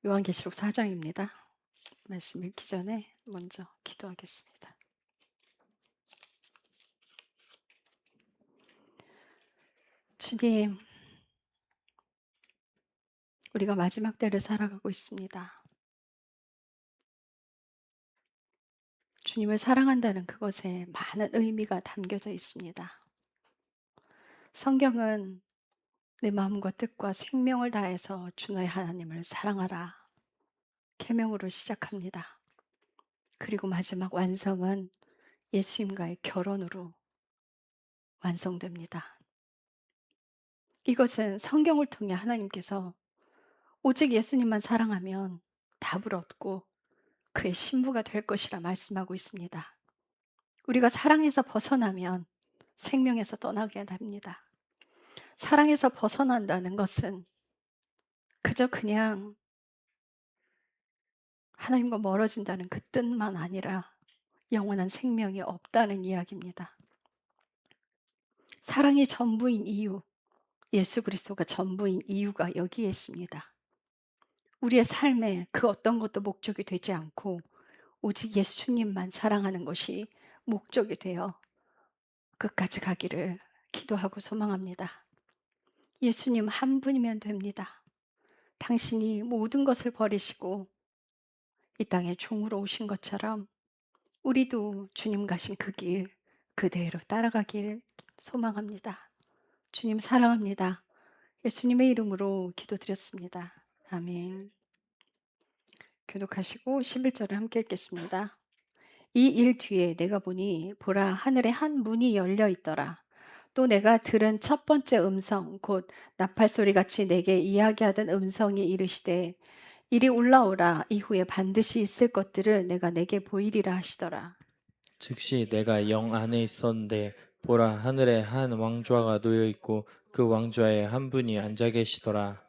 요한계시록 4장입니다. 말씀 읽기 전에 먼저 기도하겠습니다. 주님, 우리가 마지막 때를 살아가고 있습니다. 주님을 사랑한다는 그것에 많은 의미가 담겨져 있습니다. 성경은 내 마음과 뜻과 생명을 다해서 주 너의 하나님을 사랑하라 계명으로 시작합니다. 그리고 마지막 완성은 예수님과의 결혼으로 완성됩니다. 이것은 성경을 통해 하나님께서 오직 예수님만 사랑하면 답을 얻고 그의 신부가 될 것이라 말씀하고 있습니다. 우리가 사랑에서 벗어나면 생명에서 떠나게 됩니다. 사랑에서 벗어난다는 것은 그저 그냥 하나님과 멀어진다는 그 뜻만 아니라 영원한 생명이 없다는 이야기입니다. 사랑이 전부인 이유, 예수 그리스도가 전부인 이유가 여기에 있습니다. 우리의 삶에 그 어떤 것도 목적이 되지 않고 오직 예수님만 사랑하는 것이 목적이 되어 끝까지 가기를 기도하고 소망합니다. 예수님 한 분이면 됩니다. 당신이 모든 것을 버리시고 이 땅에 종으로 오신 것처럼 우리도 주님 가신 그 길 그대로 따라가길 소망합니다. 주님 사랑합니다. 예수님의 이름으로 기도드렸습니다. 아멘. 교독하시고 11절을 함께 읽겠습니다. 이 일 뒤에 내가 보니 보라 하늘에 한 문이 열려 있더라. 또 내가 들은 첫 번째 음성 곧 나팔 소리같이 내게 이야기하던 음성이 이르시되 이리 올라오라 이후에 반드시 있을 것들을 내가 내게 보이리라 하시더라. 즉시 내가 영 안에 있었는데 보라 하늘에 한 왕좌가 놓여 있고 그 왕좌에 한 분이 앉아 계시더라.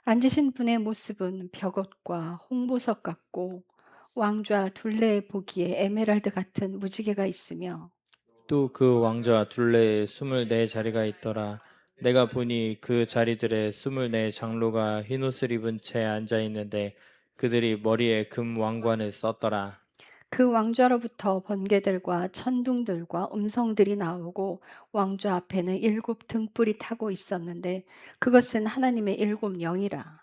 앉으신 분의 모습은 벽옷과 홍보석 같고 왕좌 둘레에 보기에 에메랄드 같은 무지개가 있으며 또 그 왕좌 둘레에 24 자리가 있더라. 내가 보니 그 자리들에 24 장로가 흰옷을 입은 채 앉아 있는데 그들이 머리에 금 왕관을 썼더라. 그 왕좌로부터 번개들과 천둥들과 음성들이 나오고 왕좌 앞에는 7 등불이 타고 있었는데 그것은 하나님의 7 영이라.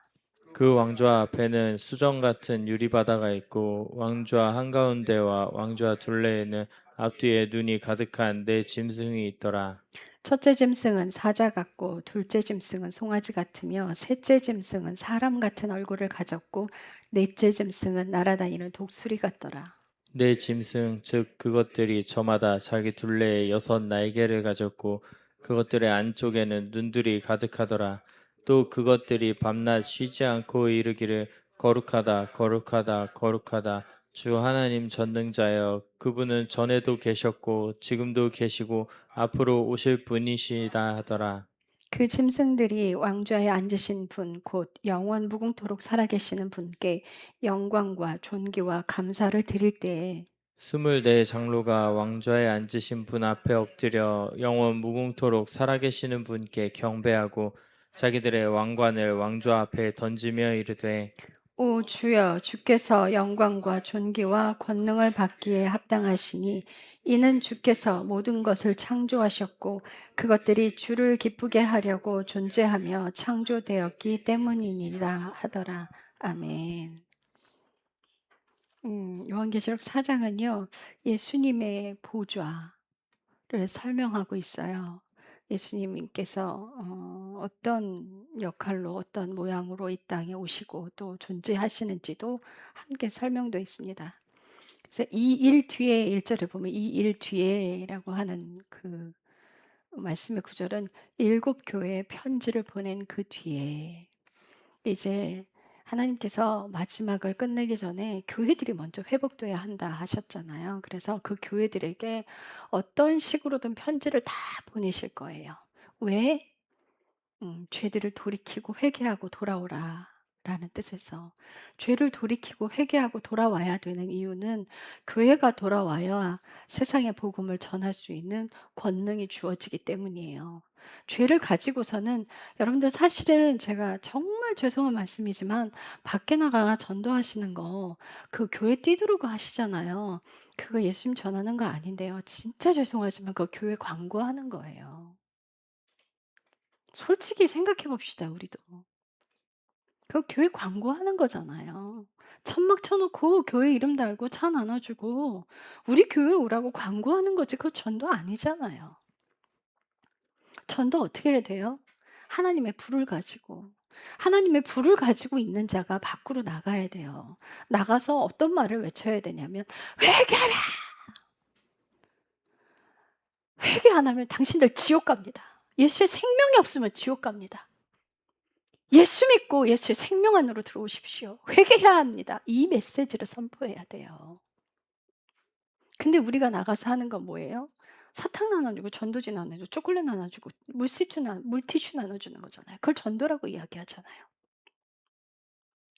그 왕좌 앞에는 수정 같은 유리바다가 있고 왕좌 한가운데와 왕좌 둘레에는 앞뒤에 눈이 가득한 네 짐승이 있더라. 첫째 짐승은 사자 같고 둘째 짐승은 송아지 같으며 셋째 짐승은 사람 같은 얼굴을 가졌고 넷째 짐승은 날아다니는 독수리 같더라. 네 짐승 즉 그것들이 저마다 자기 둘레에 6 날개를 가졌고 그것들의 안쪽에는 눈들이 가득하더라. 또 그것들이 밤낮 쉬지 않고 이르기를 거룩하다 거룩하다 거룩하다 주 하나님 전능자여 그분은 전에도 계셨고 지금도 계시고 앞으로 오실 분이시다 하더라. 그 짐승들이 왕좌에 앉으신 분 곧 영원 무궁토록 살아계시는 분께 영광과 존귀와 감사를 드릴 때에 24 장로가 왕좌에 앉으신 분 앞에 엎드려 영원 무궁토록 살아계시는 분께 경배하고 자기들의 왕관을 왕좌 앞에 던지며 이르되 오 주여 주께서 영광과 존귀와 권능을 받기에 합당하시니 이는 주께서 모든 것을 창조하셨고 그것들이 주를 기쁘게 하려고 존재하며 창조되었기 때문이니라 하더라. 아멘. 요한계시록 4장은요. 예수님의 보좌를 설명하고 있어요. 예수님께서 어떤 역할로 어떤 모양으로 이 땅에 오시고 또 존재하시는지도 함께 설명되어 있습니다. 그래서 이 일 뒤에 1절에 보면 이 일 뒤에라고 하는 그 말씀의 구절은 7 교회에 편지를 보낸 그 뒤에 이제 하나님께서 마지막을 끝내기 전에 교회들이 먼저 회복돼야 한다 하셨잖아요. 그래서 그 교회들에게 어떤 식으로든 편지를 다 보내실 거예요. 왜? 죄들을 돌이키고 회개하고 돌아오라. 라는 뜻에서 죄를 돌이키고 회개하고 돌아와야 되는 이유는 교회가 돌아와야 세상의 복음을 전할 수 있는 권능이 주어지기 때문이에요. 죄를 가지고서는 여러분들 사실은 제가 정말 정말 죄송한 말씀이지만 밖에 나가 전도하시는 거 그 교회 띠두르고 하시잖아요. 그거 예수님 전하는 거 아닌데요. 진짜 죄송하지만 그거 교회 광고하는 거예요. 솔직히 생각해 봅시다 우리도. 그거 교회 광고하는 거잖아요. 천막 쳐 놓고 교회 이름 달고 차 나눠 주고 우리 교회 오라고 광고하는 거지 그거 전도 아니잖아요. 전도 어떻게 해야 돼요? 하나님의 불을 가지고. 하나님의 불을 가지고 있는 자가 밖으로 나가야 돼요. 나가서 어떤 말을 외쳐야 되냐면 "회개하라! 회개 안 하면 당신들 지옥 갑니다. 예수의 생명이 없으면 지옥 갑니다. 예수 믿고 예수의 생명 안으로 들어오십시오. 회개해야 합니다." 이 메시지를 선포해야 돼요. 근데 우리가 나가서 하는 건 뭐예요? 사탕 나눠주고 전도지 나눠주고 초콜릿 나눠주고 물티슈 나눠주는 거잖아요. 그걸 전도라고 이야기하잖아요.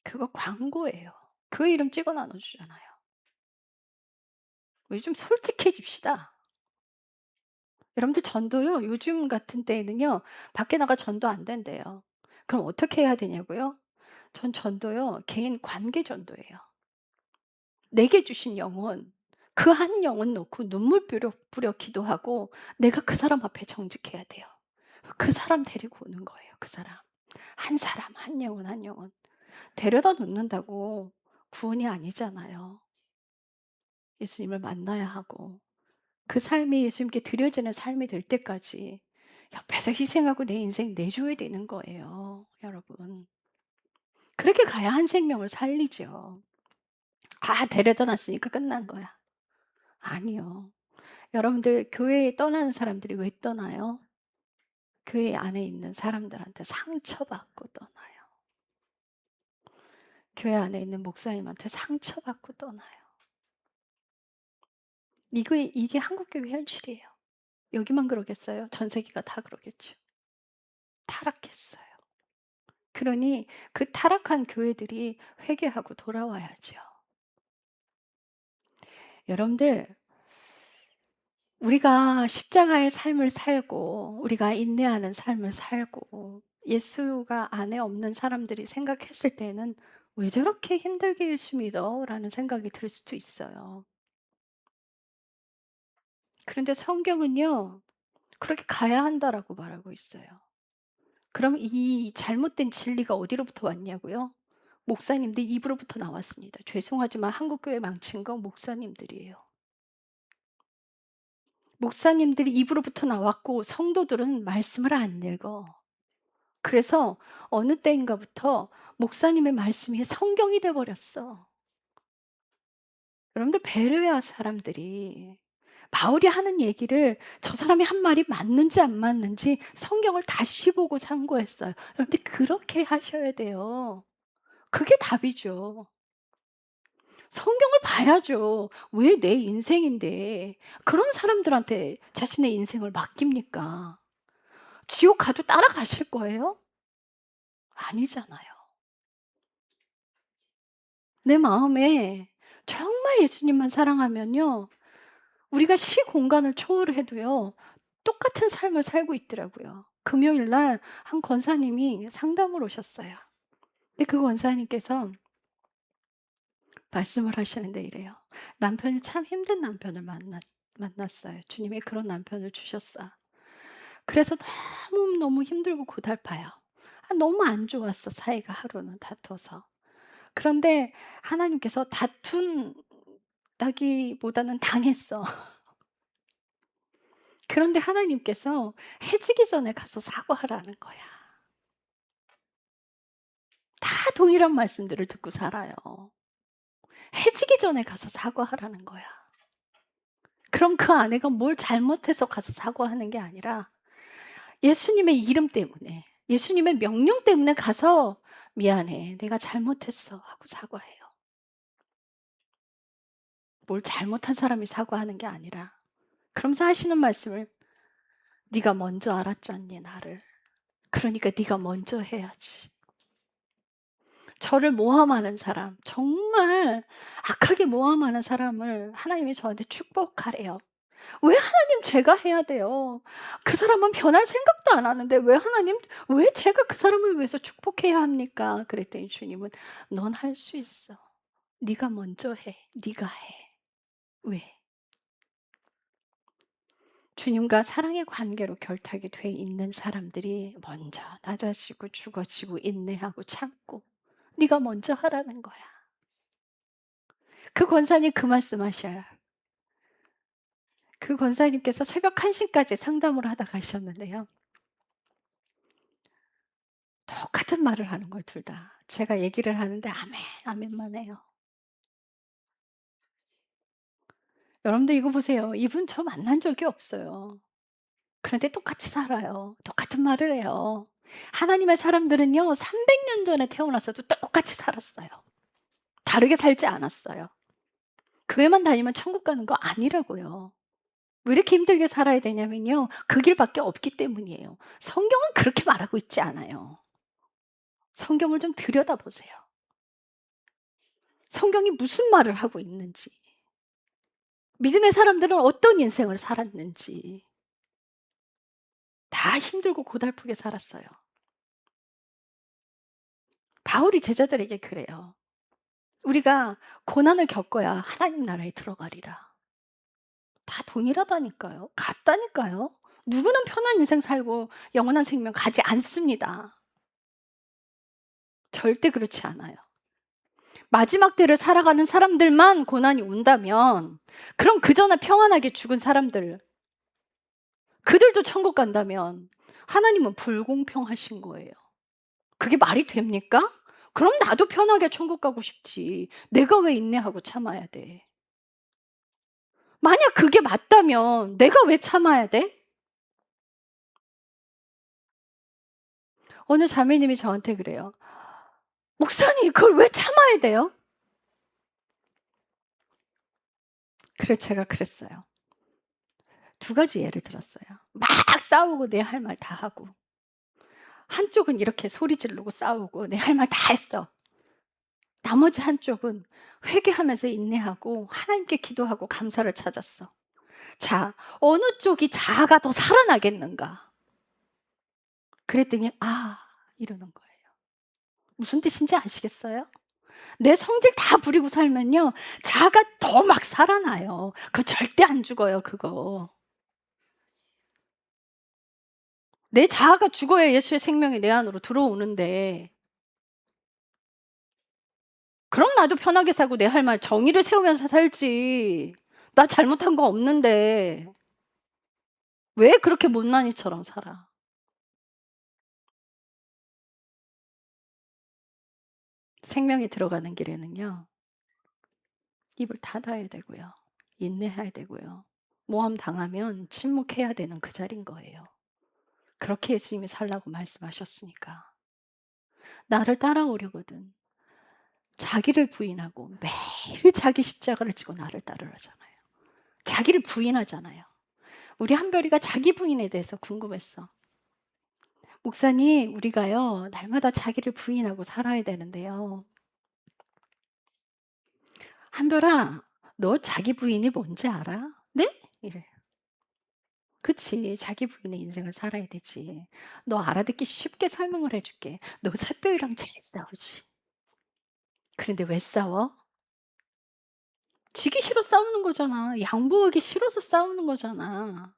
그거 광고예요. 그 이름 찍어 나눠주잖아요. 요즘 솔직해집시다. 여러분들 전도요. 요즘 같은 때에는요. 밖에 나가 전도 안 된대요. 그럼 어떻게 해야 되냐고요? 전 전도요. 개인 관계 전도예요. 내게 주신 영혼 그 한 영혼 놓고 눈물 뿌려 기도하고 내가 그 사람 앞에 정직해야 돼요. 그 사람 데리고 오는 거예요, 그 사람. 한 사람, 한 영혼, 한 영혼. 데려다 놓는다고 구원이 아니잖아요. 예수님을 만나야 하고 그 삶이 예수님께 드려지는 삶이 될 때까지 옆에서 희생하고 내 인생 내줘야 되는 거예요, 여러분. 그렇게 가야 한 생명을 살리죠. '아 데려다 놨으니까 끝난 거야.' 아니요. 여러분들 교회에 떠나는 사람들이 왜 떠나요? 교회 안에 있는 사람들한테 상처받고 떠나요. 교회 안에 있는 목사님한테 상처받고 떠나요. 이게 한국 교회 현실이에요. 여기만 그러겠어요? 전 세계가 다 그러겠죠. 타락했어요. 그러니 그 타락한 교회들이 회개하고 돌아와야죠. 여러분들 우리가 십자가의 삶을 살고 우리가 인내하는 삶을 살고 예수가 안에 없는 사람들이 생각했을 때는 '왜 저렇게 힘들게 예수 믿어?' 라는 생각이 들 수도 있어요. 그런데 성경은요. "그렇게 가야 한다."라고 말하고 있어요. 그럼 이 잘못된 진리가 어디로부터 왔냐고요? 목사님들 입으로부터 나왔습니다. 죄송하지만 한국 교회 망친 건 목사님들이에요. 목사님들이 입으로부터 나왔고 성도들은 말씀을 안 읽어. 그래서 어느 때인가부터 목사님의 말씀이 성경이 돼 버렸어. 여러분들 베레아 사람들이 바울이 하는 얘기를 저 사람이 한 말이 맞는지 안 맞는지 성경을 다시 보고 상고했어요. 여러분들 그렇게 하셔야 돼요. 그게 답이죠. 성경을 봐야죠. 왜 내 인생인데 그런 사람들한테 자신의 인생을 맡깁니까? 지옥 가도 따라가실 거예요? 아니잖아요. 내 마음에 정말 예수님만 사랑하면요. 우리가 시 공간을 초월해도요. 똑같은 삶을 살고 있더라고요. 금요일 날 한 권사님이 상담을 오셨어요. 근데 그 권사님께서 말씀을 하시는데 이래요. 남편이 참 힘든 남편을 만났어요. 주님이 그런 남편을 주셨어. 그래서 너무너무 힘들고 고달파요. 너무 안 좋았어 사이가 하루는 다퉈서. 그런데 하나님께서 다툰다기보다는 당했어. 그런데 하나님께서 해지기 전에 가서 사과하라는 거야. 다 동일한 말씀들을 듣고 살아요. 해지기 전에 가서 사과하라는 거야. 그럼 그 아내가 뭘 잘못해서 가서 사과하는 게 아니라 예수님의 이름 때문에, 예수님의 명령 때문에 가서 "미안해. 내가 잘못했어." 하고 사과해요. 뭘 잘못한 사람이 사과하는 게 아니라 그러면서 하시는 말씀을 "네가 먼저 알았잖니 나를. 그러니까 네가 먼저 해야지." 저를 모함하는 사람, 정말 악하게 모함하는 사람을 하나님이 저한테 축복하래요. 왜 하나님 제가 해야 돼요? 그 사람은 변할 생각도 안 하는데 왜 하나님, 왜 제가 그 사람을 위해서 축복해야 합니까? 그랬더니 주님은 넌 할 수 있어. 네가 먼저 해. 네가 해. 왜? 주님과 사랑의 관계로 결탁이 돼 있는 사람들이 먼저 낮아지고 죽어지고 인내하고 참고 네가 먼저 하라는 거야. 그 권사님 그 말씀하셔요. 그 권사님께서 새벽 1시까지 상담을 하다 가셨는데요. 똑같은 말을 하는 거예요, 둘 다. 제가 얘기를 하는데 아멘, 아멘만 해요. 여러분들 이거 보세요. 이분 저 만난 적이 없어요. 그런데 똑같이 살아요. 똑같은 말을 해요. 하나님의 사람들은요, 300년 전에 태어나서도 똑같이 살았어요. 다르게 살지 않았어요. 교회만 다니면 천국 가는 거 아니라고요. 왜 이렇게 힘들게 살아야 되냐면요. 그 길밖에 없기 때문이에요. 성경은 그렇게 말하고 있지 않아요. 성경을 좀 들여다보세요. 성경이 무슨 말을 하고 있는지. 믿음의 사람들은 어떤 인생을 살았는지. 다 힘들고 고달프게 살았어요. 바울이 제자들에게 그래요. 우리가 고난을 겪어야 하나님 나라에 들어가리라. 다 동일하다니까요. 같다니까요. 누구는 편한 인생 살고 영원한 생명 가지 않습니다. 절대 그렇지 않아요. 마지막 때를 살아가는 사람들만 고난이 온다면, 그럼 그전에 평안하게 죽은 사람들, 그들도 천국 간다면 하나님은 불공평하신 거예요. 그게 말이 됩니까? 그럼 나도 편하게 천국 가고 싶지. 내가 왜 인내하고 참아야 돼? 만약 그게 맞다면 내가 왜 참아야 돼? 어느 자매님이 저한테 그래요. 목사님, 그걸 왜 참아야 돼요? 그래, 제가 그랬어요. 두 가지 예를 들었어요. 막 싸우고 내 할 말 다 하고, 한쪽은 이렇게 소리 지르고 싸우고 내 할 말 다 했어. 나머지 한쪽은 회개하면서 인내하고 하나님께 기도하고 감사를 찾았어. 자, 어느 쪽이 자아가 더 살아나겠는가? 그랬더니 이러는 거예요. 무슨 뜻인지 아시겠어요? 내 성질 다 부리고 살면요, 자아가 더 막 살아나요. 그거 절대 안 죽어요, 그거. 내 자아가 죽어야 예수의 생명이 내 안으로 들어오는데, 그럼 나도 편하게 살고 내 할 말 정의를 세우면서 살지. 나 잘못한 거 없는데 왜 그렇게 못난이처럼 살아? 생명이 들어가는 길에는요, 입을 닫아야 되고요. 인내해야 되고요. 모함 당하면 침묵해야 되는 그 자리인 거예요. 그렇게 예수님이 살라고 말씀하셨으니까. 나를 따라오려거든 자기를 부인하고 매일 자기 십자가를 지고 나를 따르라잖아요. 자기를 부인하잖아요. 우리 한별이가 자기 부인에 대해서 궁금했어. 목사님, 우리가요, 날마다 자기를 부인하고 살아야 되는데요. 한별아, 너 자기 부인이 뭔지 알아? 네? 이래. 그치. 자기 부인의 인생을 살아야 되지. 너 알아듣기 쉽게 설명을 해줄게. 너 새별이랑 제일 싸우지. 그런데 왜 싸워? 지기 싫어 싸우는 거잖아. 양보하기 싫어서 싸우는 거잖아.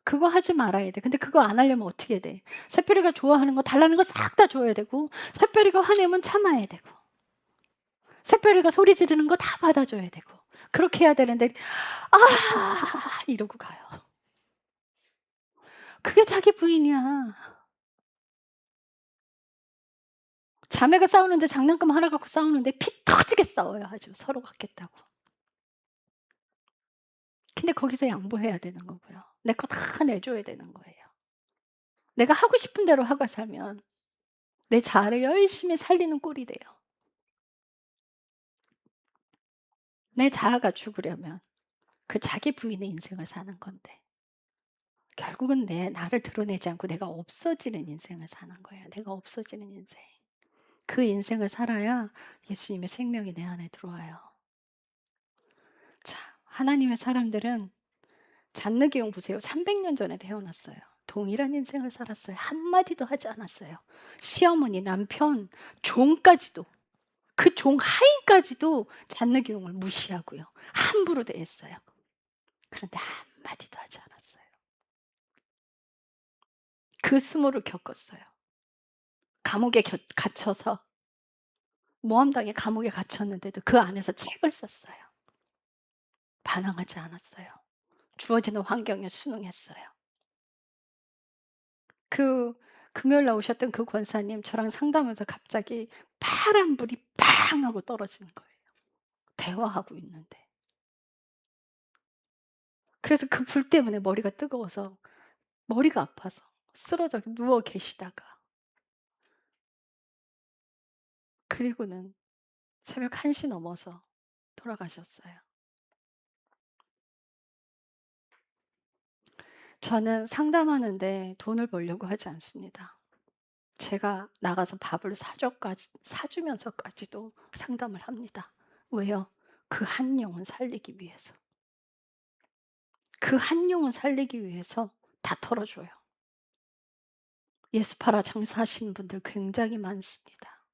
그거 하지 말아야 돼. 근데 그거 안 하려면 어떻게 돼? 새별이가 좋아하는 거 달라는 거 싹 다 줘야 되고, 새별이가 화내면 참아야 되고, 새별이가 소리 지르는 거 다 받아줘야 되고, 그렇게 해야 되는데 아 이러고 가요. 그게 자기 부인이야. 자매가 싸우는데 장난감 하나 갖고 싸우는데 피 터지게 싸워요. 아주 서로 갖겠다고. 근데 거기서 양보해야 되는 거고요. 내 거 다 내줘야 되는 거예요. 내가 하고 싶은 대로 하고 살면 내 자아를 열심히 살리는 꼴이 돼요. 내 자아가 죽으려면 그 자기 부인의 인생을 사는 건데, 결국은 나를 드러내지 않고 내가 없어지는 인생을 사는 거예요. 내가 없어지는 인생. 그 인생을 살아야 예수님의 생명이 내 안에 들어와요. 자, 하나님의 사람들은 잔느기용 보세요. 300년 전에 태어났어요. 동일한 인생을 살았어요. 한마디도 하지 않았어요. 시어머니, 남편, 종까지도, 그 종 하인까지도 잔느기용을 무시하고요. 함부로 대했어요. 그런데 한마디도 하지 않았어요. 그 수모를 겪었어요. 감옥에 갇혀서, 모함당해 감옥에 갇혔는데도 그 안에서 책을 썼어요. 반항하지 않았어요. 주어지는 환경에 순응했어요. 그 금요일 날 오셨던 그 권사님, 저랑 상담하면서 갑자기 파란불이 팡 하고 떨어지는 거예요. 대화하고 있는데. 그래서 그 불 때문에 머리가 뜨거워서, 머리가 아파서 쓰러져 누워 계시다가, 그리고는 새벽 1시 넘어서 돌아가셨어요. 저는 상담하는데 돈을 벌려고 하지 않습니다. 제가 나가서 밥을 사주면서까지도 상담을 합니다. 왜요? 그 한 영혼 살리기 위해서. 그 한 영혼 살리기 위해서 다 털어줘요. 예수 팔아 장사하시는 분들 굉장히 많습니다.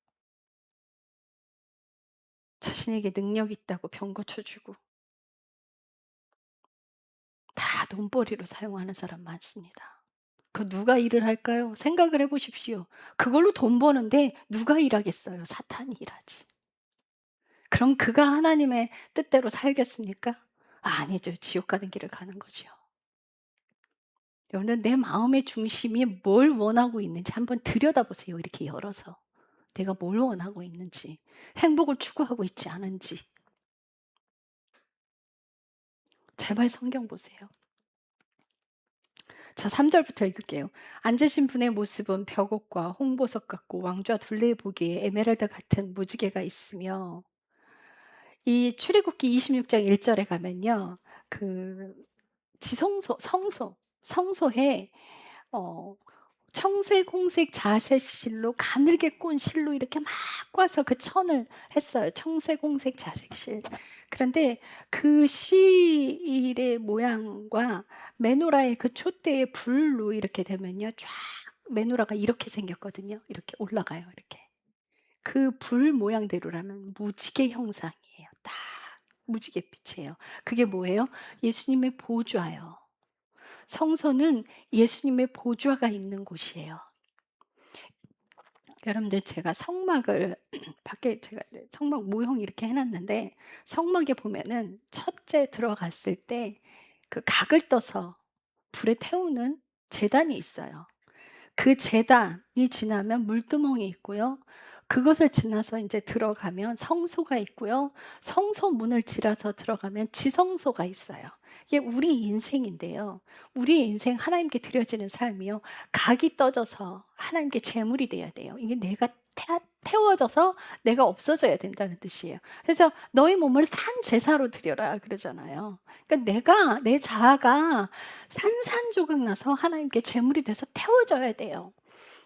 자신에게 능력 있다고 병 고쳐주고 다 돈벌이로 사용하는 사람 많습니다. 그 누가 일을 할까요? 생각을 해보십시오. 그걸로 돈 버는데 누가 일하겠어요? 사탄이 일하지. 그럼 그가 하나님의 뜻대로 살겠습니까? 아니죠. 지옥 가는 길을 가는 거죠. 여러분들, 내 마음의 중심이 뭘 원하고 있는지 한번 들여다보세요. 이렇게 열어서. 내가 뭘 원하고 있는지, 행복을 추구하고 있지 않은지. 제발 성경 보세요. 자, 3절부터 읽을게요. 앉으신 분의 모습은 벽옥과 홍보석 같고 왕좌 둘레에 보기에 에메랄드 같은 무지개가 있으며, 이 출애굽기 26장 1절에 가면요. 그 성소에 어 청색, 홍색 자색 실로 가늘게 꼰 실로 이렇게 막 꽈서 그 천을 했어요. 청색, 홍색 자색 실. 그런데 그 실의 모양과 메노라의 그 촛대의 불로 이렇게 되면요. 쫙 메노라가 이렇게 생겼거든요. 이렇게 올라가요. 이렇게. 그 불 모양대로라면 무지개 형상이에요. 딱 무지갯빛이에요. 그게 뭐예요? 예수님의 보좌예요. 성소는 예수님의 보좌가 있는 곳이에요. 여러분들, 제가 성막을 밖에 제가 성막 모형 이렇게 해놨는데, 성막에 보면은 첫째 들어갔을 때 그 각을 떠서 불에 태우는 제단이 있어요. 그 제단이 지나면 물두멍이 있고요. 그것을 지나서 이제 들어가면 성소가 있고요. 성소 문을 지나서 들어가면 지성소가 있어요. 이게 우리 인생인데요. 우리 인생 하나님께 드려지는 삶이요. 각이 떠져서 하나님께 제물이 돼야 돼요. 이게 내가 태워져서 내가 없어져야 된다는 뜻이에요. 그래서 너희 몸을 산 제사로 드려라 그러잖아요. 그러니까 내 자아가 산산조각 나서 하나님께 제물이 돼서 태워져야 돼요.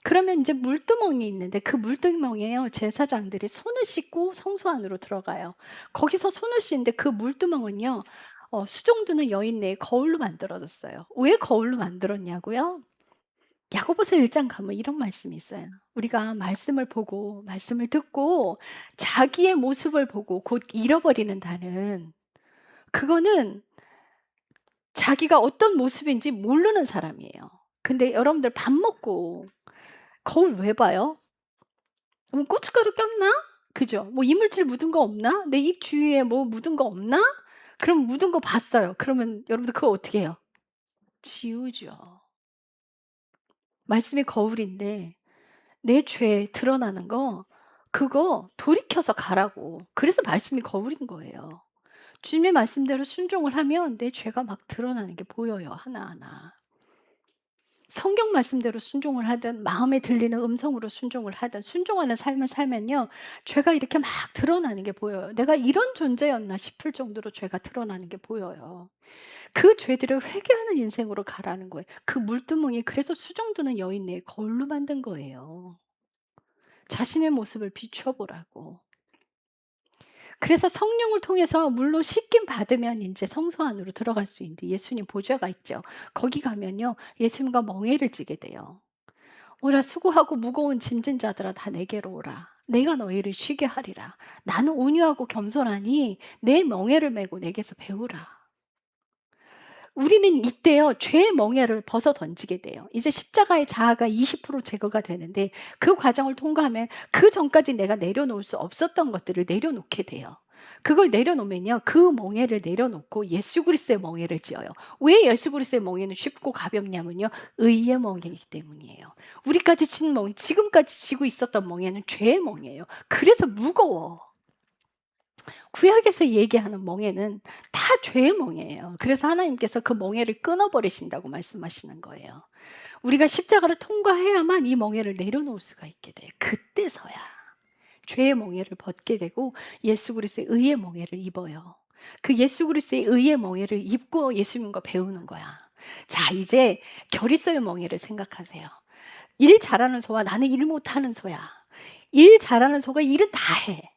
그러면 이제 물두멍이 있는데, 그 물두멍에요, 제사장들이 손을 씻고 성소 안으로 들어가요. 거기서 손을 씻는데 그 물두멍은요, 수종드는 여인네의 거울로 만들어졌어요. 왜 거울로 만들었냐고요? 야고보서 1장 가면 이런 말씀이 있어요. 우리가 말씀을 보고 말씀을 듣고 자기의 모습을 보고 곧 잃어버리는다는, 그거는 자기가 어떤 모습인지 모르는 사람이에요. 근데 여러분들, 밥 먹고 거울 왜 봐요? 뭐 고춧가루 꼈나? 그죠? 뭐 이물질 묻은 거 없나? 내 입 주위에 뭐 묻은 거 없나? 그럼 묻은 거 봤어요. 그러면 여러분들 그거 어떻게 해요? 지우죠. 말씀이 거울인데 내 죄 드러나는 거, 그거 돌이켜서 가라고. 그래서 말씀이 거울인 거예요. 주님의 말씀대로 순종을 하면 내 죄가 막 드러나는 게 보여요, 하나하나. 성경 말씀대로 순종을 하든 마음에 들리는 음성으로 순종을 하든 순종하는 삶을 살면요. 죄가 이렇게 막 드러나는 게 보여요. 내가 이런 존재였나 싶을 정도로 죄가 드러나는 게 보여요. 그 죄들을 회개하는 인생으로 가라는 거예요. 그 물두멍이 그래서 수정드는 여인의 거울로 만든 거예요. 자신의 모습을 비춰보라고. 그래서 성령을 통해서 물로 씻김 받으면 인제 성소 안으로 들어갈 수 있는데 예수님 보좌가 있죠. 거기 가면요. 예수님과 멍에를 지게 돼요. "오라 수고하고 무거운 짐진 자들아 다 내게로 오라. 내가 너희를 쉬게 하리라. 나는 온유하고 겸손하니 내 멍에를 메고 내게서 배우라." 우리는 이때요. 죄의 멍에를 벗어 던지게 돼요. 이제 십자가의 자아가 20% 제거가 되는데 그 과정을 통과하면 그전까지 내가 내려놓을 수 없었던 것들을 내려놓게 돼요. 그걸 내려놓으면요. 그 멍에를 내려놓고 예수 그리스도의 멍에를 지어요. 왜 예수 그리스도의 멍에는 쉽고 가볍냐면요. 의의 멍에이기 때문이에요. 우리까지 진 멍에, 지금까지 지고 있었던 멍에는 죄의 멍에예요. 그래서 무거워. 구약에서 얘기하는 멍에는 다 죄의 멍에예요. 그래서 하나님께서 그 멍에를 끊어버리신다고 말씀하시는 거예요. 우리가 십자가를 통과해야만 이 멍에를 내려놓을 수가 있게 돼. 그때서야 죄의 멍에를 벗게 되고 예수 그리스도의 의의 멍에를 입어요. 그 예수 그리스도의 의의 멍에를 입고 예수님과 배우는 거야. 자, 이제 결의소의 멍에를 생각하세요. 일 잘하는 소와 나는 일 못하는 소야. 일 잘하는 소가 일은 다 해.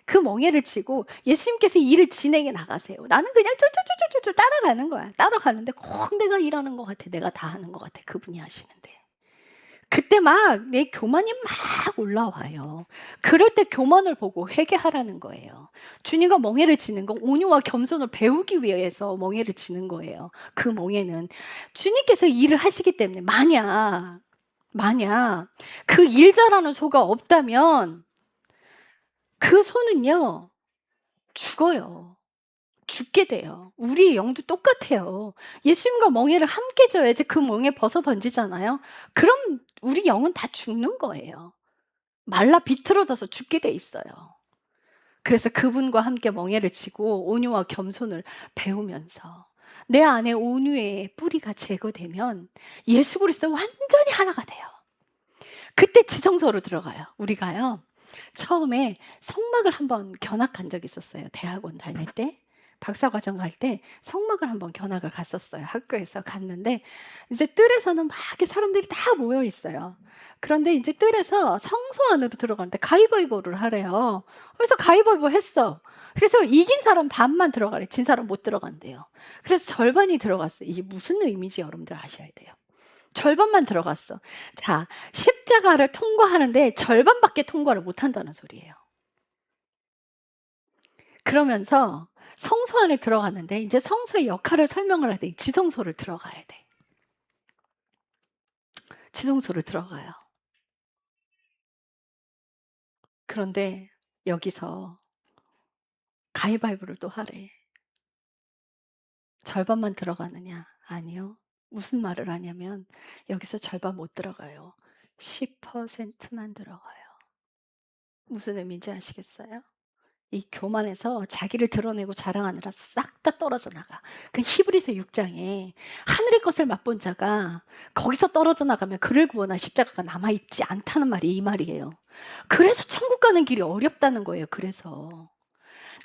그 멍에를 치고 예수님께서 일을 진행해 나가세요. 나는 그냥 쫄쫄쫄쫄쫄 따라가는 거야. 따라가는데 꼭 내가 일하는 것 같아. 내가 다 하는 것 같아. 그분이 하시는데. 그때 막 내 교만이 막 올라와요. 그럴 때 교만을 보고 회개하라는 거예요. 주님과 멍에를 치는 건 온유와 겸손을 배우기 위해서 멍에를 치는 거예요. 그 멍에는 주님께서 일을 하시기 때문에 만약 그 일 잘하는 소가 없다면 그 소는요. 죽어요. 죽게 돼요. 우리의 영도 똑같아요. 예수님과 멍에를 함께 져야지 그 멍에 벗어 던지잖아요. 그럼 우리 영은 다 죽는 거예요. 말라 비틀어져서 죽게 돼 있어요. 그래서 그분과 함께 멍에를 치고 온유와 겸손을 배우면서 내 안에 온유의 뿌리가 제거되면 예수 그리스도 완전히 하나가 돼요. 그때 지성소로 들어가요. 우리가요. 처음에 성막을 한번 견학한 적이 있었어요. 대학원 다닐 때. 박사과정 갈 때 성막을 한번 견학을 갔었어요. 학교에서 갔는데 이제 뜰에서는 막 이렇게 사람들이 다 모여 있어요. 그런데 이제 뜰에서 성소 안으로 들어가는데 가위바위보를 하래요. 그래서 가위바위보 했어. 그래서 이긴 사람 반만 들어가래. 진 사람 못 들어간대요. 그래서 절반이 들어갔어요. 이게 무슨 의미인지 여러분들 아셔야 돼요. 절반만 들어갔어. 자, 십자가를 통과하는데 절반밖에 통과를 못 한다는 소리예요. 그러면서 성소 안에 들어갔는데 이제 성소의 역할을 설명을 할 때 지성소를 들어가야 돼. 지성소를 들어가요. 그런데 여기서 가위바위보를 또 하래. 절반만 들어가느냐? 아니요. 무슨 말을 하냐면 여기서 절반 못 들어가요. 10%만 들어가요. 무슨 의미인지 아시겠어요? 이 교만에서 자기를 드러내고 자랑하느라 싹 다 떨어져 나가. 그 히브리서 6장에 하늘의 것을 맛본 자가 거기서 떨어져 나가면 그를 구원할 십자가가 남아있지 않다는 말이 이 말이에요. 그래서 천국 가는 길이 어렵다는 거예요. 그래서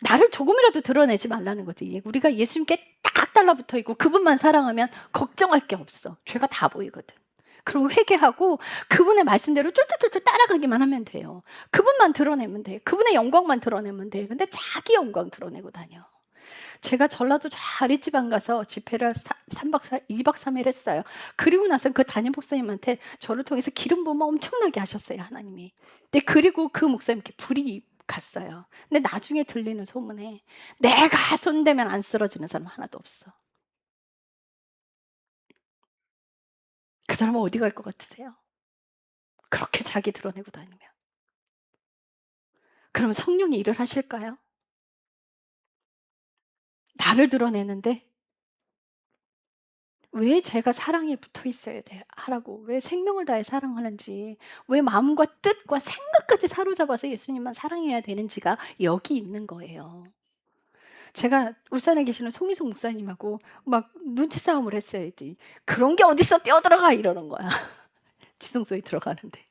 나를 조금이라도 드러내지 말라는 거지. 우리가 예수님께 딱 달라붙어 있고 그분만 사랑하면 걱정할 게 없어. 죄가 다 보이거든. 그리고 회개하고 그분의 말씀대로 쫄쫄쫄쫄 따라가기만 하면 돼요. 그분만 드러내면 돼. 그분의 영광만 드러내면 돼. 근데 자기 영광 드러내고 다녀. 제가 전라도 저 아랫지방 가서 집회를 2박 3일 했어요. 그리고 나서 그 담임 목사님한테 저를 통해서 기름 부음 엄청나게 하셨어요. 하나님이. 근데 그리고 그 목사님께 불이 갔어요. 근데 나중에 들리는 소문에 내가 손대면 안 쓰러지는 사람 하나도 없어. 그 사람은 어디 갈 것 같으세요? 그렇게 자기 드러내고 다니면. 그러면 성령이 일을 하실까요? 나를 드러내는데 왜 제가 사랑에 붙어 있어야 돼 하라고, 왜 생명을 다해 사랑하는지, 왜 마음과 뜻과 생각까지 사로잡아서 예수님만 사랑해야 되는지가 여기 있는 거예요. 제가 울산에 계시는 송희숙 목사님하고 막 눈치 싸움을 했어요. 했더니 "그런 게 어딨어, 뛰어들어가." 이러는 거야. 지성소에 들어가는데.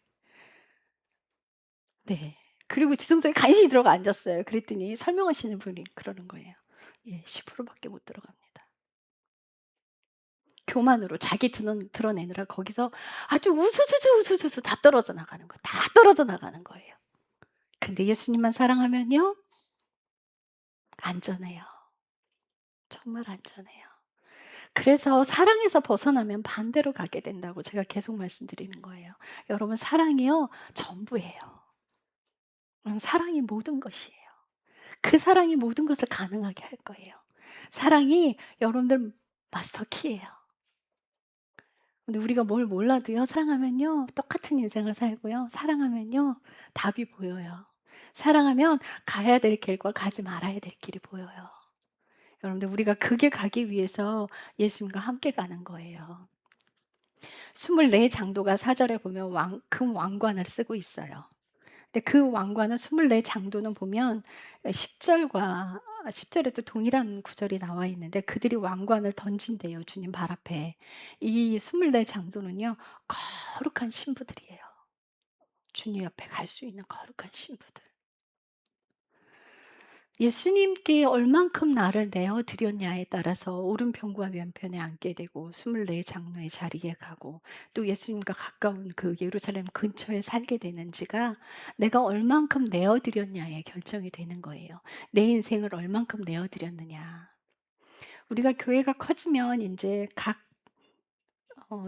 네. 그리고 지성소에 간신히 들어가 앉았어요. 그랬더니 설명하시는 분이 그러는 거예요. "예, 10% 밖에 못 들어갑니다." 교만으로 자기 드러내느라 거기서 아주 우수수수 우수수수 다 떨어져 나가는 거예요. 다 떨어져 나가는 거예요. 근데 예수님만 사랑하면요. 안전해요. 정말 안전해요. 그래서 사랑에서 벗어나면 반대로 가게 된다고 제가 계속 말씀드리는 거예요. 여러분 사랑이요 전부예요. 사랑이 모든 것이에요. 그 사랑이 모든 것을 가능하게 할 거예요. 사랑이 여러분들 마스터 키예요. 근데 우리가 뭘 몰라도요. 사랑하면요. 똑같은 인생을 살고요. 사랑하면요. 답이 보여요. 사랑하면 가야 될 길과 가지 말아야 될 길이 보여요. 여러분들 우리가 그 길 가기 위해서 예수님과 함께 가는 거예요. 24 장도가 사절에 보면 금 왕관을 쓰고 있어요. 근데 그 왕관은 24 장도는 보면 10절과 10절에도 동일한 구절이 나와 있는데 그들이 왕관을 던진대요. 주님 발 앞에. 이 24 장도는요. 거룩한 신부들이에요. 주님 옆에 갈 수 있는 거룩한 신부들. 예수님께 얼만큼 나를 내어 드렸냐에 따라서 오른편과 왼편에 앉게 되고 24 장로의 자리에 가고 또 예수님과 가까운 그 예루살렘 근처에 살게 되는지가 내가 얼만큼 내어 드렸냐에 결정이 되는 거예요. 내 인생을 얼만큼 내어 드렸느냐. 우리가 교회가 커지면 인제 각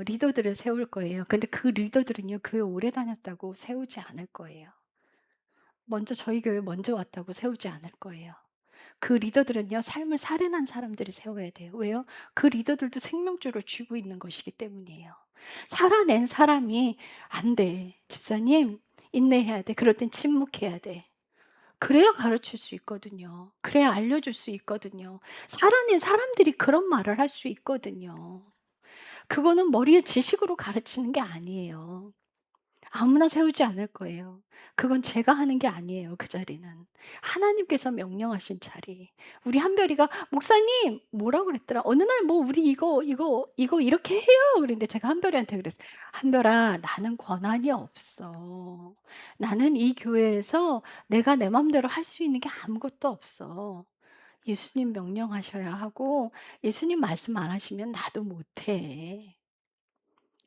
리더들을 세울 거예요. 근데 그 리더들은요 교회 오래 다녔다고 세우지 않을 거예요. 먼저 저희 교회 먼저 왔다고 세우지 않을 거예요. 그 리더들은요 삶을 살인한 사람들이 세워야 돼요. 왜요? 그 리더들도 생명줄을 쥐고 있는 것이기 때문이에요. 살아낸 사람이 "안 돼. 집사님 인내해야 돼." 그럴 땐 침묵해야 돼. 그래야 가르칠 수 있거든요. 그래야 알려줄 수 있거든요. 살아낸 사람들이 그런 말을 할 수 있거든요. 그거는 머리에 지식으로 가르치는 게 아니에요. 아무나 세우지 않을 거예요. 그건 제가 하는 게 아니에요, 그 자리는. 하나님께서 명령하신 자리. 우리 한별이가 "목사님" 뭐라고 그랬더라. 어느 날 뭐 "우리 이거 이렇게 해요." 그랬는데 제가 한별이한테 그랬어요. "한별아, 나는 권한이 없어. 나는 이 교회에서 내가 내 맘대로 할 수 있는 게 아무것도 없어. 예수님 명령하셔야 하고 예수님 말씀 안 하시면 나도 못 해.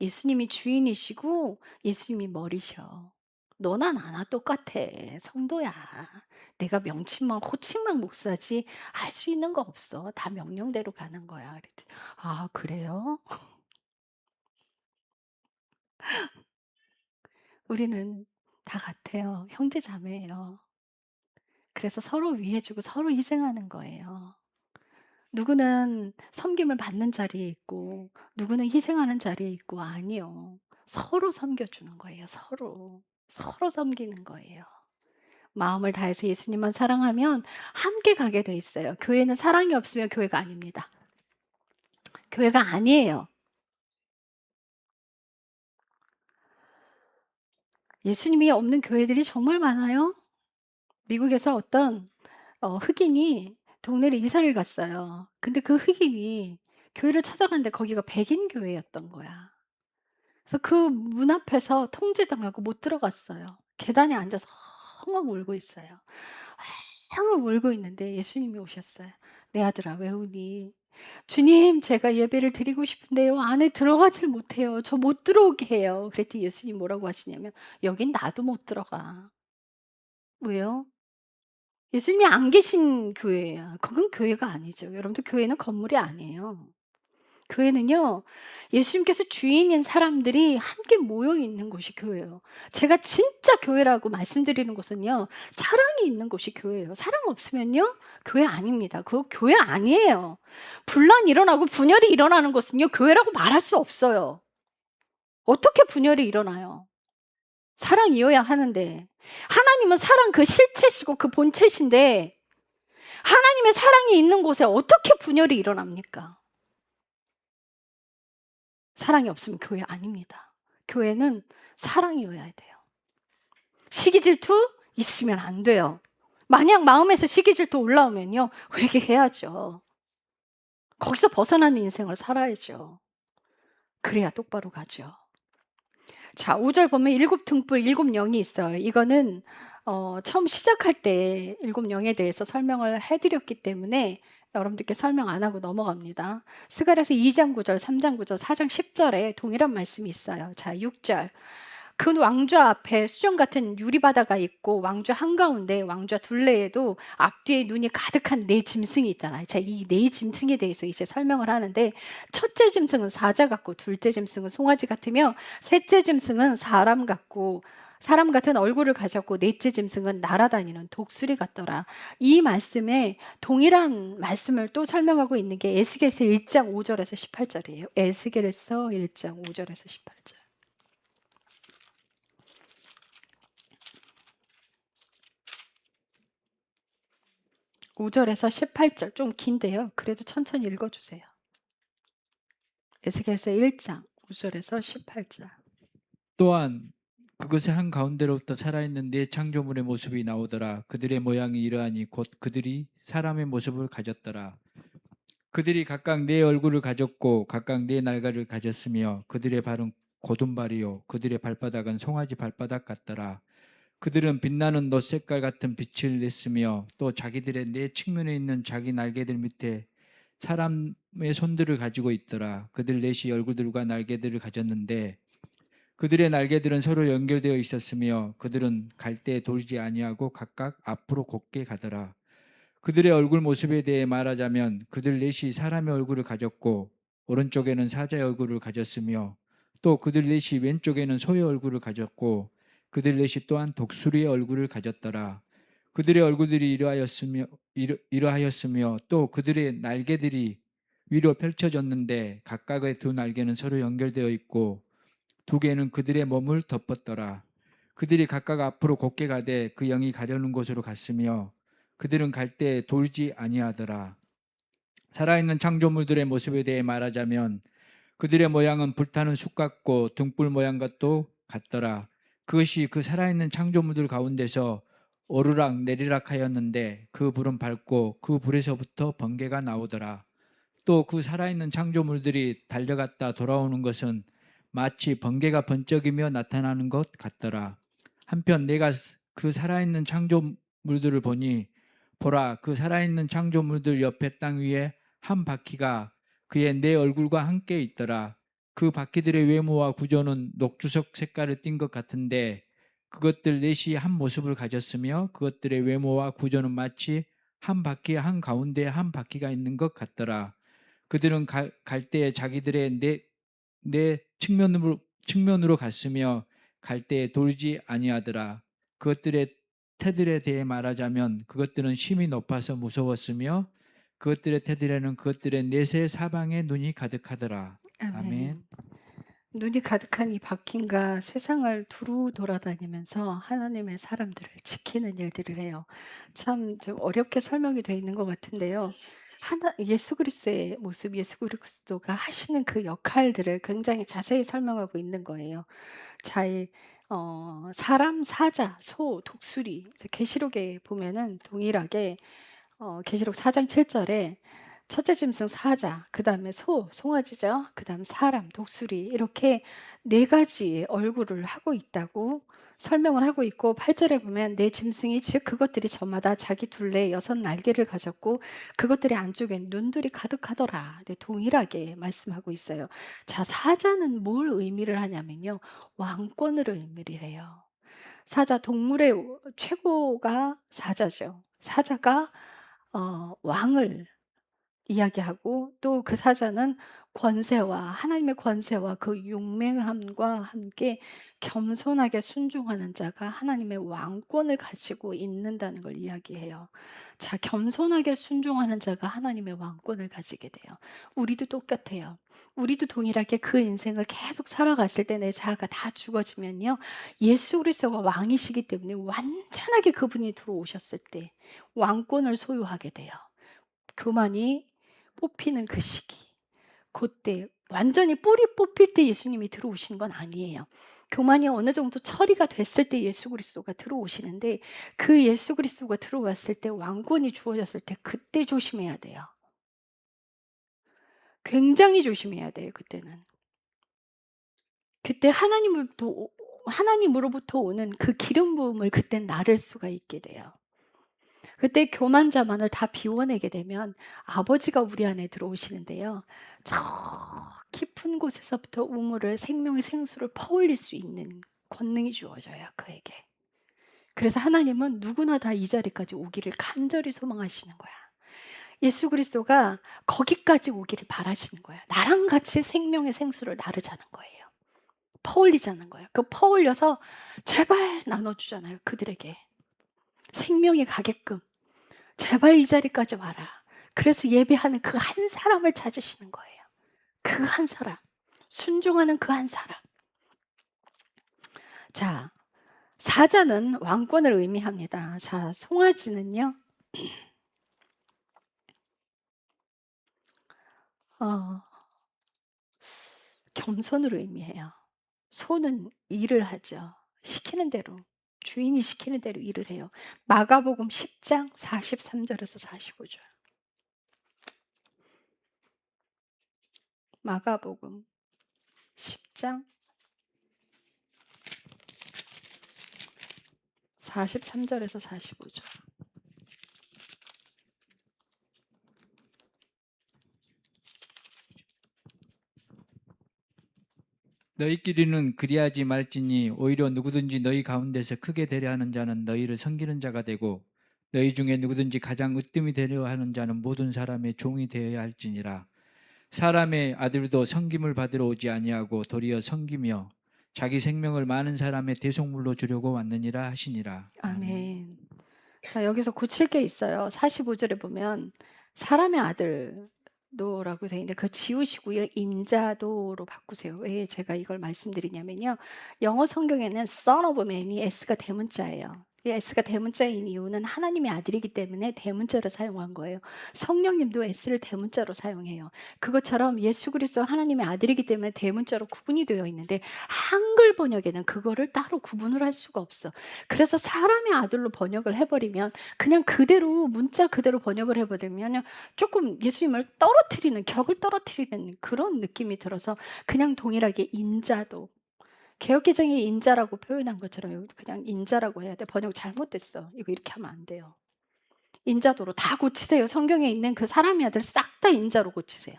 예수님이 주인이시고 예수님이 머리셔. 너나 나나 똑같아. 성도야. 내가 명칭만 호칭만 목사지 할 수 있는 거 없어. 다 명령대로 가는 거야." 그랬더니 "아 그래요?" 우리는 다 같아요. 형제 자매예요. 그래서 서로 위해 주고 서로 희생하는 거예요. 누구는 섬김을 받는 자리에 있고 누구는 희생하는 자리에 있고 아니요. 서로 섬겨 주는 거예요, 서로. 서로 섬기는 거예요. 마음을 다해서 예수님만 사랑하면 함께 가게 돼 있어요. 교회는 사랑이 없으면 교회가 아닙니다. 교회가 아니에요. 예수님이 없는 교회들이 정말 많아요. 미국에서 어떤 흑인이 동네를 이사를 갔어요. 근데 그 흑인이 교회를 찾아갔는데 거기가 백인 교회였던 거야. 그래서 그 문 앞에서 통제당하고 못 들어갔어요. 계단에 앉아서 엉엉 울고 있어요. 엉엉 울고 있는데 예수님이 오셨어요. "내 아들아 왜 우니?" "주님 제가 예배를 드리고 싶은데요. 안에 들어가질 못해요. 저 못 들어오게 해요." 그랬더니 예수님 뭐라고 하시냐면 "여긴 나도 못 들어가." 왜요? 예수님이 안 계신 교회예요. 그건 교회가 아니죠. 여러분들 교회는 건물이 아니에요. 교회는요. 예수님께서 주인인 사람들이 함께 모여 있는 곳이 교회예요. 제가 진짜 교회라고 말씀드리는 곳은요. 사랑이 있는 곳이 교회예요. 사랑 없으면요. 교회 아닙니다. 그거 교회 아니에요. 분란이 일어나고 분열이 일어나는 것은요. 교회라고 말할 수 없어요. 어떻게 분열이 일어나요? 사랑이어야 하는데. 하나님은 사랑 그 실체시고 그 본체신데 하나님의 사랑이 있는 곳에 어떻게 분열이 일어납니까? 사랑이 없으면 교회 아닙니다. 교회는 사랑이어야 돼요. 시기 질투 있으면 안 돼요. 만약 마음에서 시기 질투 올라오면요. 회개해야죠. 거기서 벗어나는 인생을 살아야죠. 그래야 똑바로 가죠. 자, 5절 보면 일곱 등불, 일곱 영이 있어요. 이거는 처음 시작할 때 일곱 영에 대해서 설명을 해드렸기 때문에 여러분들께 설명 안 하고 넘어갑니다. 스가랴서 2장 9절, 3장 9절, 4장 10절에 동일한 말씀이 있어요. 자, 6절. 그 왕좌 앞에 수정 같은 유리바다가 있고 왕좌 한가운데 왕좌 둘레에도 앞뒤에 눈이 가득한 네 짐승이 있잖아요. 자, 이 네 짐승에 대해서 이제 설명을 하는데 첫째 짐승은 사자 같고 둘째 짐승은 송아지 같으며 셋째 짐승은 사람 같은 얼굴을 가졌고 넷째 짐승은 날아다니는 독수리 같더라. 이 말씀에 동일한 말씀을 또 설명하고 있는 게 에스겔서 1장 5절에서 18절이에요. 에스겔서 1장 5절에서 18절. 5절에서 18절 좀 긴데요. 그래도 천천히 읽어주세요. 에스겔서 1장 5절에서 18절. 또한 그것의 한 가운데로부터 살아있는 네 창조물의 모습이 나오더라. 그들의 모양이 이러하니 곧 그들이 사람의 모습을 가졌더라. 그들이 각각 네 얼굴을 가졌고 각각 네 날개를 가졌으며 그들의 발은 고둔발이요 그들의 발바닥은 송아지 발바닥 같더라. 그들은 빛나는 놋 색깔 같은 빛을 냈으며 또 자기들의 네 측면에 있는 자기 날개들 밑에 사람의 손들을 가지고 있더라. 그들 넷이 얼굴들과 날개들을 가졌는데 그들의 날개들은 서로 연결되어 있었으며 그들은 갈 때 돌지 아니하고 각각 앞으로 곧게 가더라. 그들의 얼굴 모습에 대해 말하자면 그들 넷이 사람의 얼굴을 가졌고 오른쪽에는 사자의 얼굴을 가졌으며 또 그들 넷이 왼쪽에는 소의 얼굴을 가졌고 그들 넷이 또한 독수리의 얼굴을 가졌더라. 그들의 얼굴들이 이러하였으며 또 그들의 날개들이 위로 펼쳐졌는데 각각의 두 날개는 서로 연결되어 있고 두 개는 그들의 몸을 덮었더라. 그들이 각각 앞으로 곧게 가되 그 영이 가려는 곳으로 갔으며 그들은 갈 때 돌지 아니하더라. 살아있는 창조물들의 모습에 대해 말하자면 그들의 모양은 불타는 숲 같고 등불 모양 것도 같더라. 그것이 그 살아있는 창조물들 가운데서 오르락 내리락 하였는데 그 불은 밝고 그 불에서부터 번개가 나오더라. 또 그 살아있는 창조물들이 달려갔다 돌아오는 것은 마치 번개가 번쩍이며 나타나는 것 같더라. 한편 내가 그 살아있는 창조물들을 보니 보라 그 살아있는 창조물들 옆에 땅 위에 한 바퀴가 그의 내 얼굴과 함께 있더라. 그 바퀴들의 외모와 구조는 녹주석 색깔을 띤 것 같은데 그것들 넷이 한 모습을 가졌으며 그것들의 외모와 구조는 마치 한 바퀴 한 가운데 한 바퀴가 있는 것 같더라. 그들은 갈 때에 자기들의 내 측면으로 갔으며 갈 때에 돌지 아니하더라. 그것들의 태들에 대해 말하자면 그것들은 심히 높아서 무서웠으며 그것들의 태들에는 그것들의 넷의 사방에 눈이 가득하더라. 아멘. 아멘. 눈이 가득한 이 바퀴가 세상을 두루 돌아다니면서 하나님의 사람들을 지키는 일들을 해요. 참 좀 어렵게 설명이 되어 있는 것 같은데요. 예수 그리스도의 모습, 예수 그리스도가 하시는 그 역할들을 굉장히 자세히 설명하고 있는 거예요. 자, 사람, 사자, 소, 독수리. 계시록에 보면은 동일하게 계시록 4장 7절에 첫째 짐승 사자, 그 다음에 소, 송아지죠. 그 다음 사람, 독수리 이렇게 네 가지의 얼굴을 하고 있다고 설명을 하고 있고 8절에 보면 네 짐승이 즉 그것들이 저마다 자기 둘레에 6 날개를 가졌고 그것들의 안쪽엔 눈들이 가득하더라. 네, 동일하게 말씀하고 있어요. 자, 사자는 뭘 의미를 하냐면요. 왕권을 의미를 해요. 사자 동물의 최고가 사자죠. 사자가 왕을 이야기하고 또 그 사자는 권세와 하나님의 권세와 그 용맹함과 함께 겸손하게 순종하는 자가 하나님의 왕권을 가지고 있는다는 걸 이야기해요. 자, 겸손하게 순종하는 자가 하나님의 왕권을 가지게 돼요. 우리도 똑같아요. 우리도 동일하게 그 인생을 계속 살아갔을 때 내 자아가 다 죽어지면요. 예수 그리스도가 왕이시기 때문에 완전하게 그분이 들어오셨을 때 왕권을 소유하게 돼요. 교만이 뽑히는 그 시기, 그때 완전히 뿌리 뽑힐 때 예수님이 들어오시는 건 아니에요. 교만이 어느 정도 처리가 됐을 때 예수 그리스도가 들어오시는데 그 예수 그리스도가 들어왔을 때 왕권이 주어졌을 때 그때 조심해야 돼요. 굉장히 조심해야 돼요, 그때는. 그때 하나님으로부터 오는 그 기름 부음을 그땐 나를 수가 있게 돼요. 그때 교만자만을 다 비워내게 되면 아버지가 우리 안에 들어오시는데요. 저 깊은 곳에서부터 우물을 생명의 생수를 퍼올릴 수 있는 권능이 주어져요, 그에게. 그래서 하나님은 누구나 다 이 자리까지 오기를 간절히 소망하시는 거야. 예수 그리스도가 거기까지 오기를 바라시는 거예요. 나랑 같이 생명의 생수를 나르자는 거예요. 퍼올리자는 거예요. 그 퍼올려서 제발 나눠주잖아요, 그들에게. 생명이 가게끔 제발 이 자리까지 와라. 그래서 예배하는 그 한 사람을 찾으시는 거예요. 그 한 사람. 순종하는 그 한 사람. 자, 사자는 왕권을 의미합니다. 자, 송아지는요, 어, 겸손을 의미해요. 소는 일을 하죠. 시키는 대로, 주인이 시키는 대로 일을 해요. 마가복음 10장 43절에서 45절. 마가복음 10장 43절에서 45절. 너희끼리는 그리하지 말지니 오히려 누구든지 너희 가운데서 크게 되려 하는 자는 너희를 섬기는 자가 되고 너희 중에 누구든지 가장 으뜸이 되려 하는 자는 모든 사람의 종이 되어야 할지니라. 사람의 아들도 섬김을 받으러 오지 아니하고 도리어 섬기며 자기 생명을 많은 사람의 대속물로 주려고 왔느니라 하시니라. 아멘. 아멘. 자, 여기서 고칠 게 있어요. 45절에 보면 사람의 아들도라고 되어 있는데 그 지우시고요. 인자도로 바꾸세요. 왜 제가 이걸 말씀드리냐면요. 영어 성경에는 son of man이 s가 대문자예요. 이 s가 대문자인 이유는 하나님의 아들이기 때문에 대문자로 사용한 거예요. 성령님도 s를 대문자로 사용해요. 그것처럼 예수 그리스도 하나님의 아들이기 때문에 대문자로 구분이 되어 있는데 한글 번역에는 그거를 따로 구분을 할 수가 없어. 그래서 사람의 아들로 번역을 해버리면 그냥 그대로 문자 그대로 번역을 해버리면 조금 예수님을 떨어뜨리는 격을 떨어뜨리는 그런 느낌이 들어서 그냥 동일하게 인자도 개역개정이 인자라고 표현한 것처럼 그냥 인자라고 해야 돼. 번역 잘못됐어. 이거 이렇게 하면 안 돼요. 인자도로 다 고치세요. 성경에 있는 그 사람의 아들 싹 다 인자로 고치세요.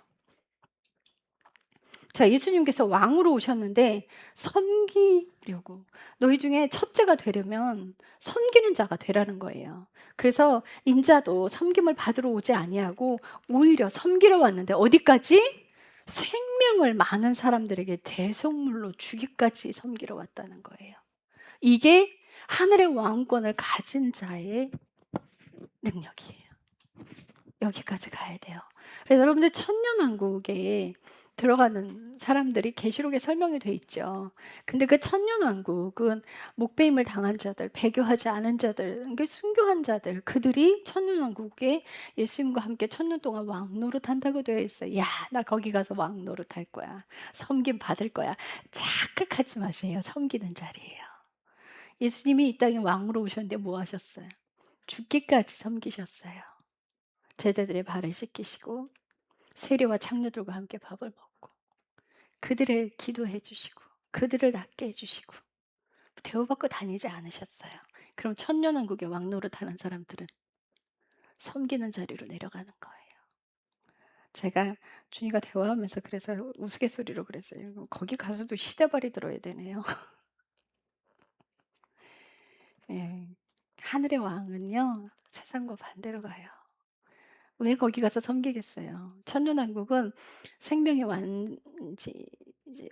자, 예수님께서 왕으로 오셨는데 섬기려고. 너희 중에 첫째가 되려면 섬기는 자가 되라는 거예요. 그래서 인자도 섬김을 받으러 오지 아니하고 오히려 섬기러 왔는데 어디까지? 생명을 많은 사람들에게 대속물로 주기까지 섬기러 왔다는 거예요. 이게 하늘의 왕권을 가진 자의 능력이에요. 여기까지 가야 돼요. 그래서 여러분들 천년왕국에 들어가는 사람들이 계시록에 설명이 돼 있죠. 근데 그 천년왕국은 목배임을 당한 자들, 배교하지 않은 자들, 그러니까 순교한 자들, 그들이 천년왕국에 예수님과 함께 천년 동안 왕노릇 한다고 되어 있어요. 야, 나 거기 가서 왕노릇 할 거야. 섬김 받을 거야. 착각하지 마세요. 섬기는 자리예요. 예수님이 이 땅에 왕으로 오셨는데 뭐 하셨어요? 죽기까지 섬기셨어요. 제자들의 발을 씻기시고 세리와 창녀들과 함께 밥을 먹고 그들의 기도해 주시고 그들을 낫게 해 주시고 대우받고 다니지 않으셨어요. 그럼 천년왕국의 왕노릇하는 사람들은 섬기는 자리로 내려가는 거예요. 제가 준이가 대화하면서 그래서 우스갯소리로 그랬어요. 거기 가서도 시대발이 들어야 되네요. 예, 하늘의 왕은요 세상과 반대로 가요. 왜 거기 가서 섬기겠어요? 천년왕국은 생명의 이제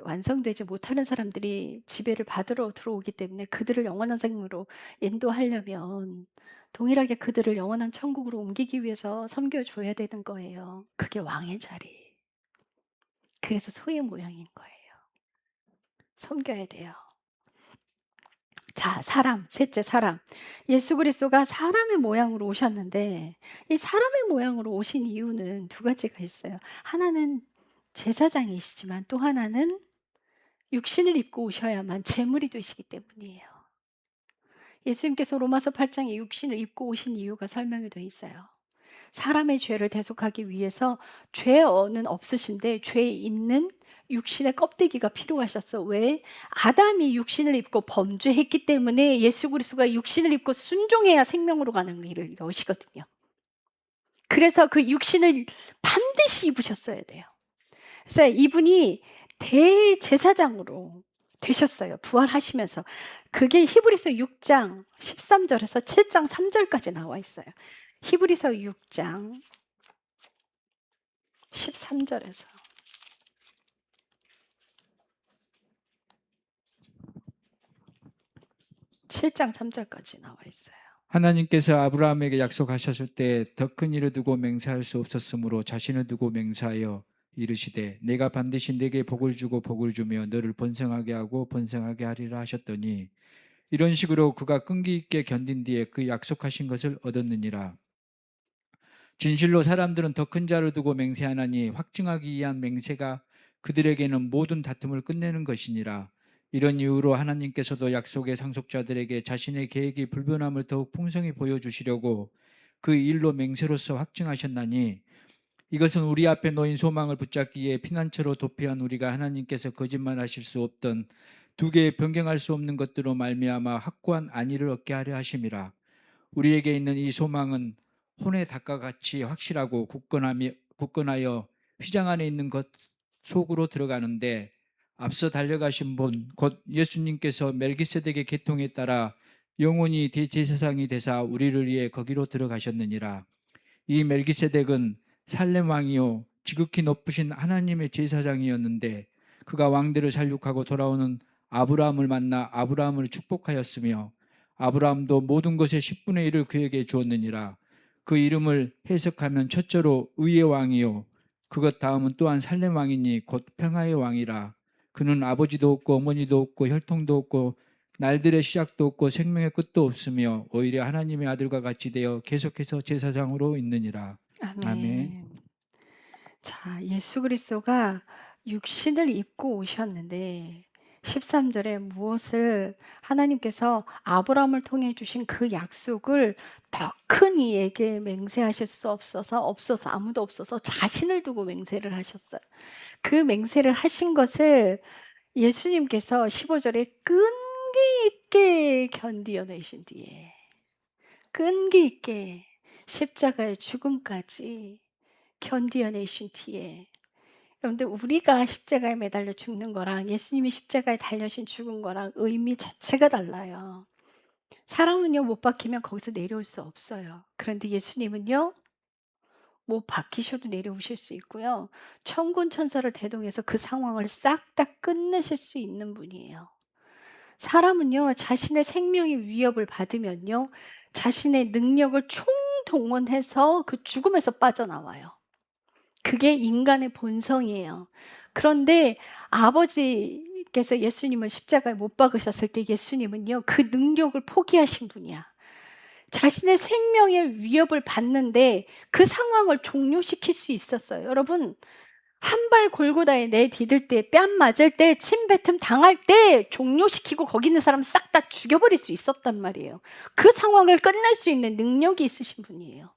완성되지 못하는 사람들이 지배를 받으러 들어오기 때문에 그들을 영원한 생으로 인도하려면 동일하게 그들을 영원한 천국으로 옮기기 위해서 섬겨줘야 되는 거예요. 그게 왕의 자리. 그래서 소의 모양인 거예요. 섬겨야 돼요. 자, 사람, 셋째 사람. 예수 그리스도가 사람의 모양으로 오셨는데 이 사람의 모양으로 오신 이유는 두 가지가 있어요. 하나는 제사장이시지만 또 하나는 육신을 입고 오셔야만 제물이 되시기 때문이에요. 예수님께서 로마서 8장에 육신을 입고 오신 이유가 설명이 돼 있어요. 사람의 죄를 대속하기 위해서 죄는 없으신데 죄 있는 육신의 껍데기가 필요하셨어. 왜? 아담이 육신을 입고 범죄했기 때문에 예수 그리스도가 육신을 입고 순종해야 생명으로 가는 일을 여시거든요. 그래서 그 육신을 반드시 입으셨어야 돼요. 그래서 이분이 대제사장으로 되셨어요. 부활하시면서. 그게 히브리서 6장 13절에서 7장 3절까지 나와 있어요. 히브리서 6장 13절에서 7장 3절까지 나와 있어요. 하나님께서 아브라함에게 약속하셨을 때 더 큰 일을 두고 맹세할 수 없었으므로 자신을 두고 맹세하여 이르시되 내가 반드시 네게 복을 주고 복을 주며 너를 번성하게 하고 번성하게 하리라 하셨더니 이런 식으로 그가 끈기 있게 견딘 뒤에 그 약속하신 것을 얻었느니라. 진실로 사람들은 더 큰 자를 두고 맹세하나니 확증하기 위한 맹세가 그들에게는 모든 다툼을 끝내는 것이니라. 이런 이유로 하나님께서도 약속의 상속자들에게 자신의 계획이 불변함을 더욱 풍성히 보여주시려고 그 일로 맹세로서 확증하셨나니 이것은 우리 앞에 놓인 소망을 붙잡기에 피난처로 도피한 우리가 하나님께서 거짓말하실 수 없던 두 개의 변경할 수 없는 것들로 말미암아 확고한 안위를 얻게 하려 하심이라. 우리에게 있는 이 소망은 혼의 닭과 같이 확실하고 굳건하여 휘장 안에 있는 것 속으로 들어가는데 앞서 달려가신 분 곧 예수님께서 멜기세덱의 계통에 따라 영원히 대제사장이 되사 우리를 위해 거기로 들어가셨느니라. 이 멜기세덱은 살렘 왕이요 지극히 높으신 하나님의 제사장이었는데 그가 왕들을 살육하고 돌아오는 아브라함을 만나 아브라함을 축복하였으며 아브라함도 모든 것의 10분의 1을 그에게 주었느니라. 그 이름을 해석하면 첫째로 의의 왕이요 그것 다음은 또한 살렘 왕이니 곧 평화의 왕이라. 그는 아버지도 없고 어머니도 없고 혈통도 없고 날들의 시작도 없고 생명의 끝도 없으며 오히려 하나님의 아들과 같이 되어 계속해서 제사장으로 있느니라. 아멘. 아멘. 자, 예수 그리스도가 육신을 입고 오셨는데 13절에 무엇을 하나님께서 아브라함을 통해 주신 그 약속을 더 큰 이에게 맹세하실 수 없어서 아무도 없어서 자신을 두고 맹세를 하셨어요. 그 맹세를 하신 것을 예수님께서 15절에 끈기 있게 견디어내신 뒤에 끈기 있게 십자가의 죽음까지 견디어내신 뒤에 여러분들 우리가 십자가에 매달려 죽는 거랑 예수님이 십자가에 달려신 죽은 거랑 의미 자체가 달라요. 사람은요 못 박히면 거기서 내려올 수 없어요. 그런데 예수님은요 못 박히셔도 내려오실 수 있고요. 천군 천사를 대동해서 그 상황을 싹 다 끝내실 수 있는 분이에요. 사람은요 자신의 생명의 위협을 받으면요 자신의 능력을 총동원해서 그 죽음에서 빠져나와요. 그게 인간의 본성이에요. 그런데 아버지께서 예수님을 십자가에 못 박으셨을 때 예수님은요 그 능력을 포기하신 분이야. 자신의 생명의 위협을 받는데 그 상황을 종료시킬 수 있었어요. 여러분 한 발 골고다에 내디딜 때, 뺨 맞을 때, 침뱉음 당할 때 종료시키고 거기 있는 사람 싹 다 죽여버릴 수 있었단 말이에요. 그 상황을 끝낼 수 있는 능력이 있으신 분이에요.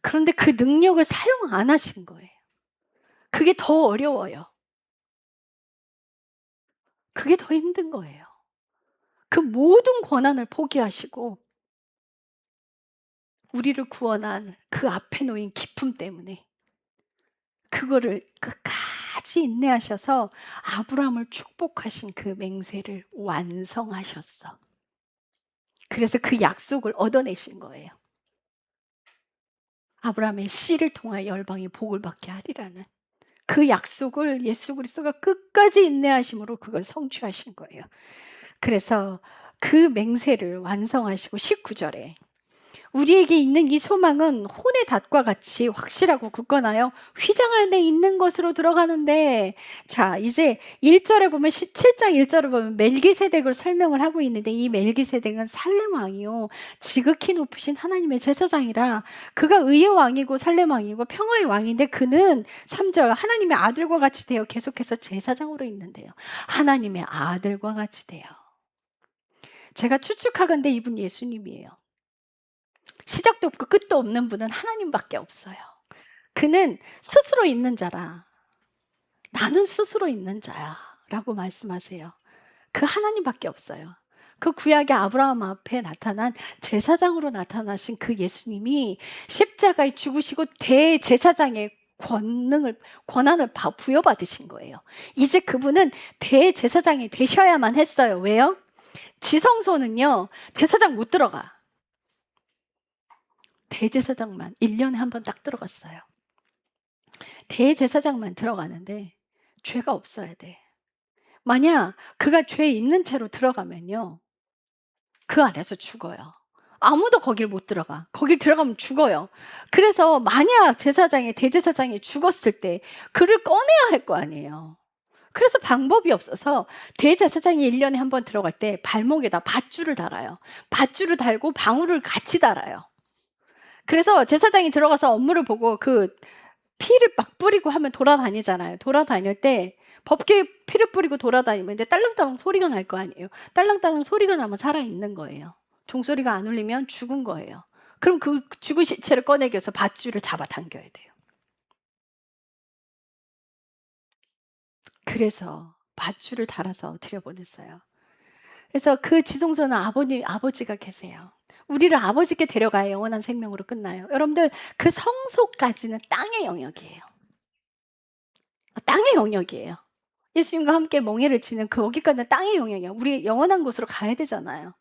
그런데 그 능력을 사용 안 하신 거예요. 그게 더 어려워요. 그게 더 힘든 거예요. 그 모든 권한을 포기하시고 우리를 구원한 그 앞에 놓인 기쁨 때문에 그거를 끝까지 인내하셔서 아브라함을 축복하신 그 맹세를 완성하셨어. 그래서 그 약속을 얻어내신 거예요. 아브라함의 씨를 통하여 열방이 복을 받게 하리라는 그 약속을 예수 그리스도가 끝까지 인내하심으로 그걸 성취하신 거예요. 그래서 그 맹세를 완성하시고 19절에 우리에게 있는 이 소망은 혼의 닷과 같이 확실하고 굳건하여 휘장 안에 있는 것으로 들어가는데 자 이제 1절에 보면 7장 1절에 보면 멜기세덱을 설명을 하고 있는데 이 멜기세덱은 살렘 왕이요 지극히 높으신 하나님의 제사장이라 그가 의의 왕이고 살렘 왕이고 평화의 왕인데 그는 3절 하나님의 아들과 같이 되어 계속해서 제사장으로 있는데요. 하나님의 아들과 같이 돼요. 제가 추측하건대 이분 예수님이에요. 시작도 없고 끝도 없는 분은 하나님밖에 없어요. 그는 스스로 있는 자라. 나는 스스로 있는 자야 라고 말씀하세요. 그 하나님밖에 없어요. 그 구약의 아브라함 앞에 나타난 제사장으로 나타나신 그 예수님이 십자가에 죽으시고 대제사장의 권한을 부여받으신 거예요. 이제 그분은 대제사장이 되셔야만 했어요. 왜요? 지성소는요, 제사장 못 들어가. 대제사장만 1년에 한 번 딱 들어갔어요. 대제사장만 들어가는데 죄가 없어야 돼. 만약 그가 죄 있는 채로 들어가면요, 그 안에서 죽어요. 아무도 거길 못 들어가. 거길 들어가면 죽어요. 그래서 만약 대제사장이 죽었을 때 그를 꺼내야 할 거 아니에요. 그래서 방법이 없어서 대제사장이 1년에 한 번 들어갈 때 발목에다 밧줄을 달아요. 밧줄을 달고 방울을 같이 달아요. 그래서 제사장이 들어가서 업무를 보고 그 피를 막 뿌리고 하면 돌아다니잖아요. 돌아다닐 때 법궤에 피를 뿌리고 돌아다니면 이제 딸랑딸랑 소리가 날 거 아니에요. 딸랑딸랑 소리가 나면 살아있는 거예요. 종소리가 안 울리면 죽은 거예요. 그럼 그 죽은 시체를 꺼내기 위해서 밧줄을 잡아당겨야 돼요. 그래서 밧줄을 달아서 들여보냈어요. 그래서 그 지성소는 아버지가 계세요. 우리를 아버지께 데려가야 영원한 생명으로 끝나요. 여러분들, 그 성소까지는 땅의 영역이에요. 땅의 영역이에요. 예수님과 함께 멍에를 치는 거기까지는 땅의 영역이에요. 우리 영원한 곳으로 가야 되잖아요.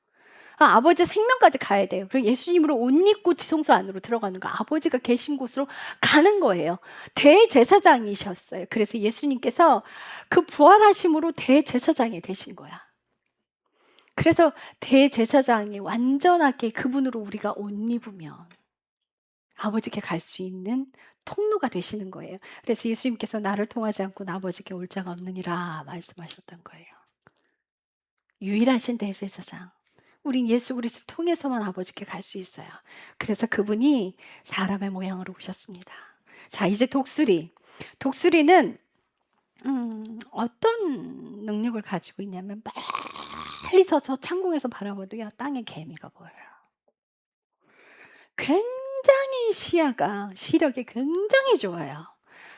아버지 생명까지 가야 돼요. 그리고 예수님으로 옷 입고 지성소 안으로 들어가는 거, 아버지가 계신 곳으로 가는 거예요. 대제사장이셨어요. 그래서 예수님께서 그 부활하심으로 대제사장이 되신 거야. 그래서 대제사장이 완전하게 그분으로 우리가 옷 입으면 아버지께 갈 수 있는 통로가 되시는 거예요. 그래서 예수님께서 나를 통하지 않고 아버지께 올 자가 없느니라 말씀하셨던 거예요. 유일하신 대제사장. 우린 예수 그리스도를 통해서만 아버지께 갈 수 있어요. 그래서 그분이 사람의 모양으로 오셨습니다. 자, 이제 독수리. 독수리는 어떤 능력을 가지고 있냐면 빨리 서서 창공에서 바라봐도요, 땅에 개미가 보여요. 굉장히 시력이 굉장히 좋아요.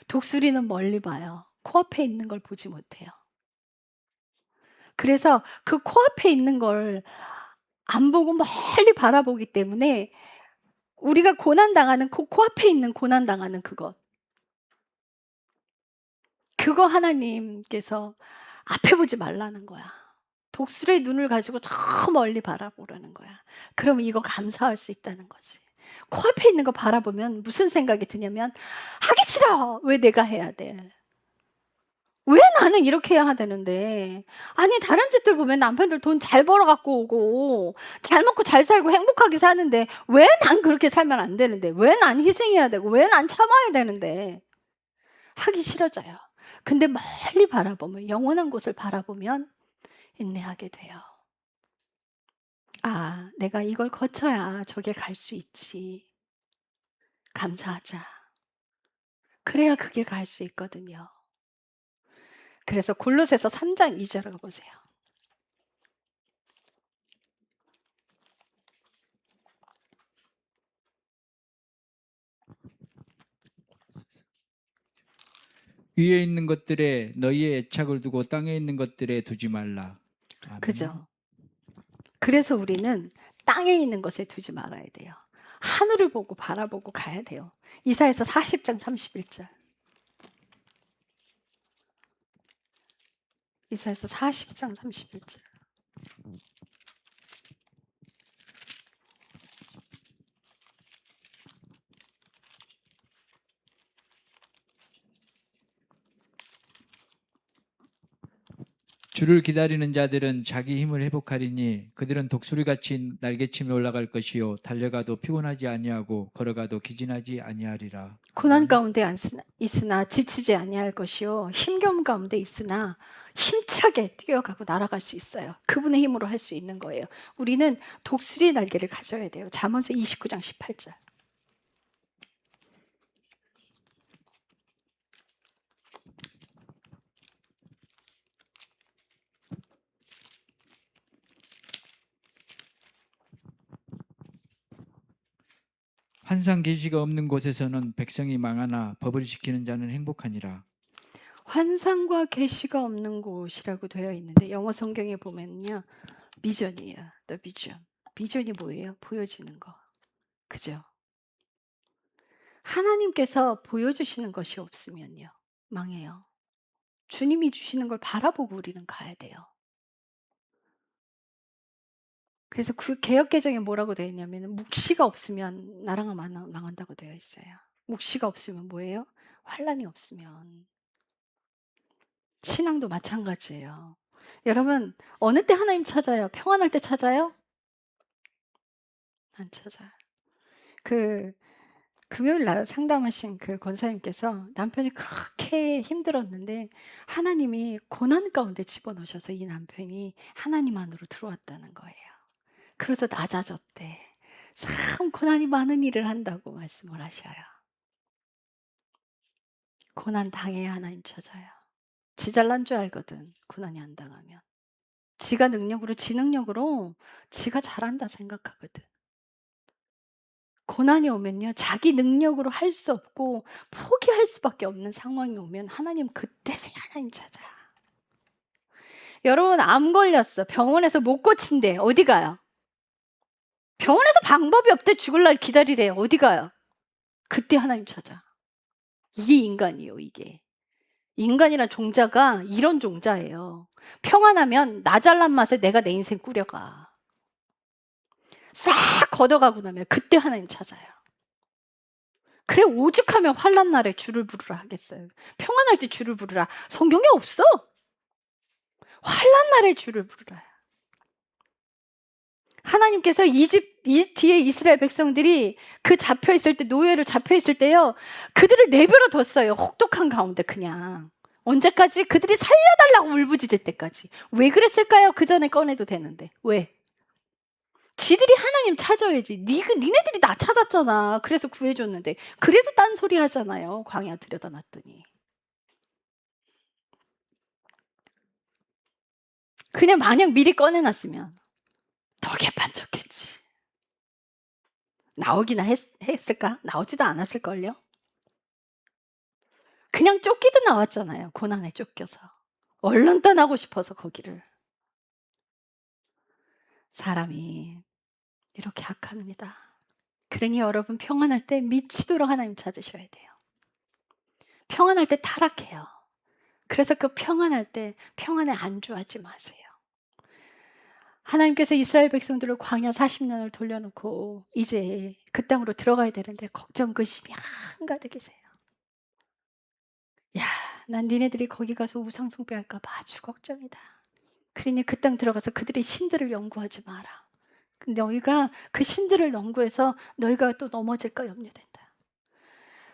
독수리는 멀리 봐요. 코앞에 있는 걸 보지 못해요. 그래서 그 코앞에 있는 걸 안 보고 멀리 바라보기 때문에 우리가 고난당하는 코앞에 있는 고난당하는 그거 하나님께서 앞에 보지 말라는 거야. 독수리의 눈을 가지고 저 멀리 바라보라는 거야. 그러면 이거 감사할 수 있다는 거지. 코앞에 있는 거 바라보면 무슨 생각이 드냐면, 하기 싫어. 왜 내가 해야 돼? 왜 나는 이렇게 해야 되는데? 아니, 다른 집들 보면 남편들 돈 잘 벌어 갖고 오고 잘 먹고 잘 살고 행복하게 사는데 왜 난 그렇게 살면 안 되는데? 왜 난 희생해야 되고 왜 난 참아야 되는데? 하기 싫어져요. 근데 멀리 바라보면, 영원한 곳을 바라보면 인내하게 돼요. 아, 내가 이걸 거쳐야 저길 갈 수 있지. 감사하자. 그래야 그 길 갈 수 있거든요. 그래서 골로새서 3장 2절을 보세요. 위에 있는 것들에 너희의 애착을 두고 땅에 있는 것들에 두지 말라. 아멘. 그죠? 그래서 우리는 땅에 있는 것에 두지 말아야 돼요. 하늘을 보고 바라보고 가야 돼요. 이사야서 40장 31절. 이사야서 40장 31절. 주를 기다리는 자들은 자기 힘을 회복하리니 그들은 독수리같이 날개치며 올라갈 것이요 달려가도 피곤하지 아니하고 걸어가도 기진하지 아니하리라. 고난 가운데 있으나 지치지 아니할 것이요 힘겨움 가운데 있으나 힘차게 뛰어가고 날아갈 수 있어요. 그분의 힘으로 할 수 있는 거예요. 우리는 독수리의 날개를 가져야 돼요. 잠언서 29장 18절. 환상 계시가 없는 곳에서는 백성이 망하나 법을 지키는 자는 행복하니라. 환상과 계시가 없는 곳이라고 되어 있는데 영어 성경에 보면요, 비전이에요. The vision. 비전이 뭐예요? 보여지는 거. 그죠? 하나님께서 보여주시는 것이 없으면요, 망해요. 주님이 주시는 걸 바라보고 우리는 가야 돼요. 그래서 그 개역 개정에 뭐라고 되어 있냐면 묵시가 없으면 나라가 망한다고 되어 있어요. 묵시가 없으면 뭐예요? 환란이 없으면. 신앙도 마찬가지예요. 여러분 어느 때 하나님 찾아요? 평안할 때 찾아요? 안 찾아요. 그 금요일 날 상담하신 그 권사님께서 남편이 그렇게 힘들었는데 하나님이 고난 가운데 집어넣으셔서 이 남편이 하나님 안으로 들어왔다는 거예요. 그래서 낮아졌대. 참 고난이 많은 일을 한다고 말씀을 하셔요. 고난 당해야 하나님 찾아요. 지 잘난 줄 알거든, 고난이 안 당하면. 지가 능력으로, 지 능력으로 지가 잘한다 생각하거든. 고난이 오면요, 자기 능력으로 할 수 없고 포기할 수밖에 없는 상황이 오면 하나님 그때서야 하나님 찾아. 여러분 암 걸렸어. 병원에서 못 고친대. 어디 가요? 병원에서 방법이 없대. 죽을 날 기다리래. 어디 가요? 그때 하나님 찾아. 이게 인간이요, 이게. 인간이란 종자가 이런 종자예요. 평안하면 나 잘난 맛에 내가 내 인생 꾸려가. 싹 걷어가고 나면 그때 하나님 찾아요. 그래 오죽하면 환난 날에 주를 부르라 하겠어요. 평안할 때 주를 부르라. 성경에 없어. 환난 날에 주를 부르라. 하나님께서 이집트의 이스라엘 백성들이 그 잡혀 있을 때 노예로 잡혀 있을 때요. 그들을 내버려 뒀어요. 혹독한 가운데 그냥. 언제까지? 그들이 살려달라고 울부짖을 때까지. 왜 그랬을까요? 그 전에 꺼내도 되는데. 왜? 지들이 하나님 찾아야지. 니네들이 나 찾았잖아. 그래서 구해줬는데. 그래도 딴소리 하잖아요. 광야 들여다 놨더니. 그냥 만약 미리 꺼내놨으면 더 개판쳤겠지. 나오기나 했을까? 나오지도 않았을걸요? 그냥 쫓기도 나왔잖아요. 고난에 쫓겨서. 얼른 떠나고 싶어서 거기를. 사람이 이렇게 악합니다. 그러니 여러분 평안할 때 미치도록 하나님 찾으셔야 돼요. 평안할 때 타락해요. 그래서 그 평안할 때 평안에 안주하지 마세요. 하나님께서 이스라엘 백성들을 광야 40년을 돌려놓고 이제 그 땅으로 들어가야 되는데 걱정 근심이 한가득이세요. 야, 난 니네들이 거기 가서 우상 숭배할까 봐 아주 걱정이다. 그러니 그 땅 들어가서 그들의 신들을 연구하지 마라. 너희가 그 신들을 연구해서 너희가 또 넘어질까 염려된다.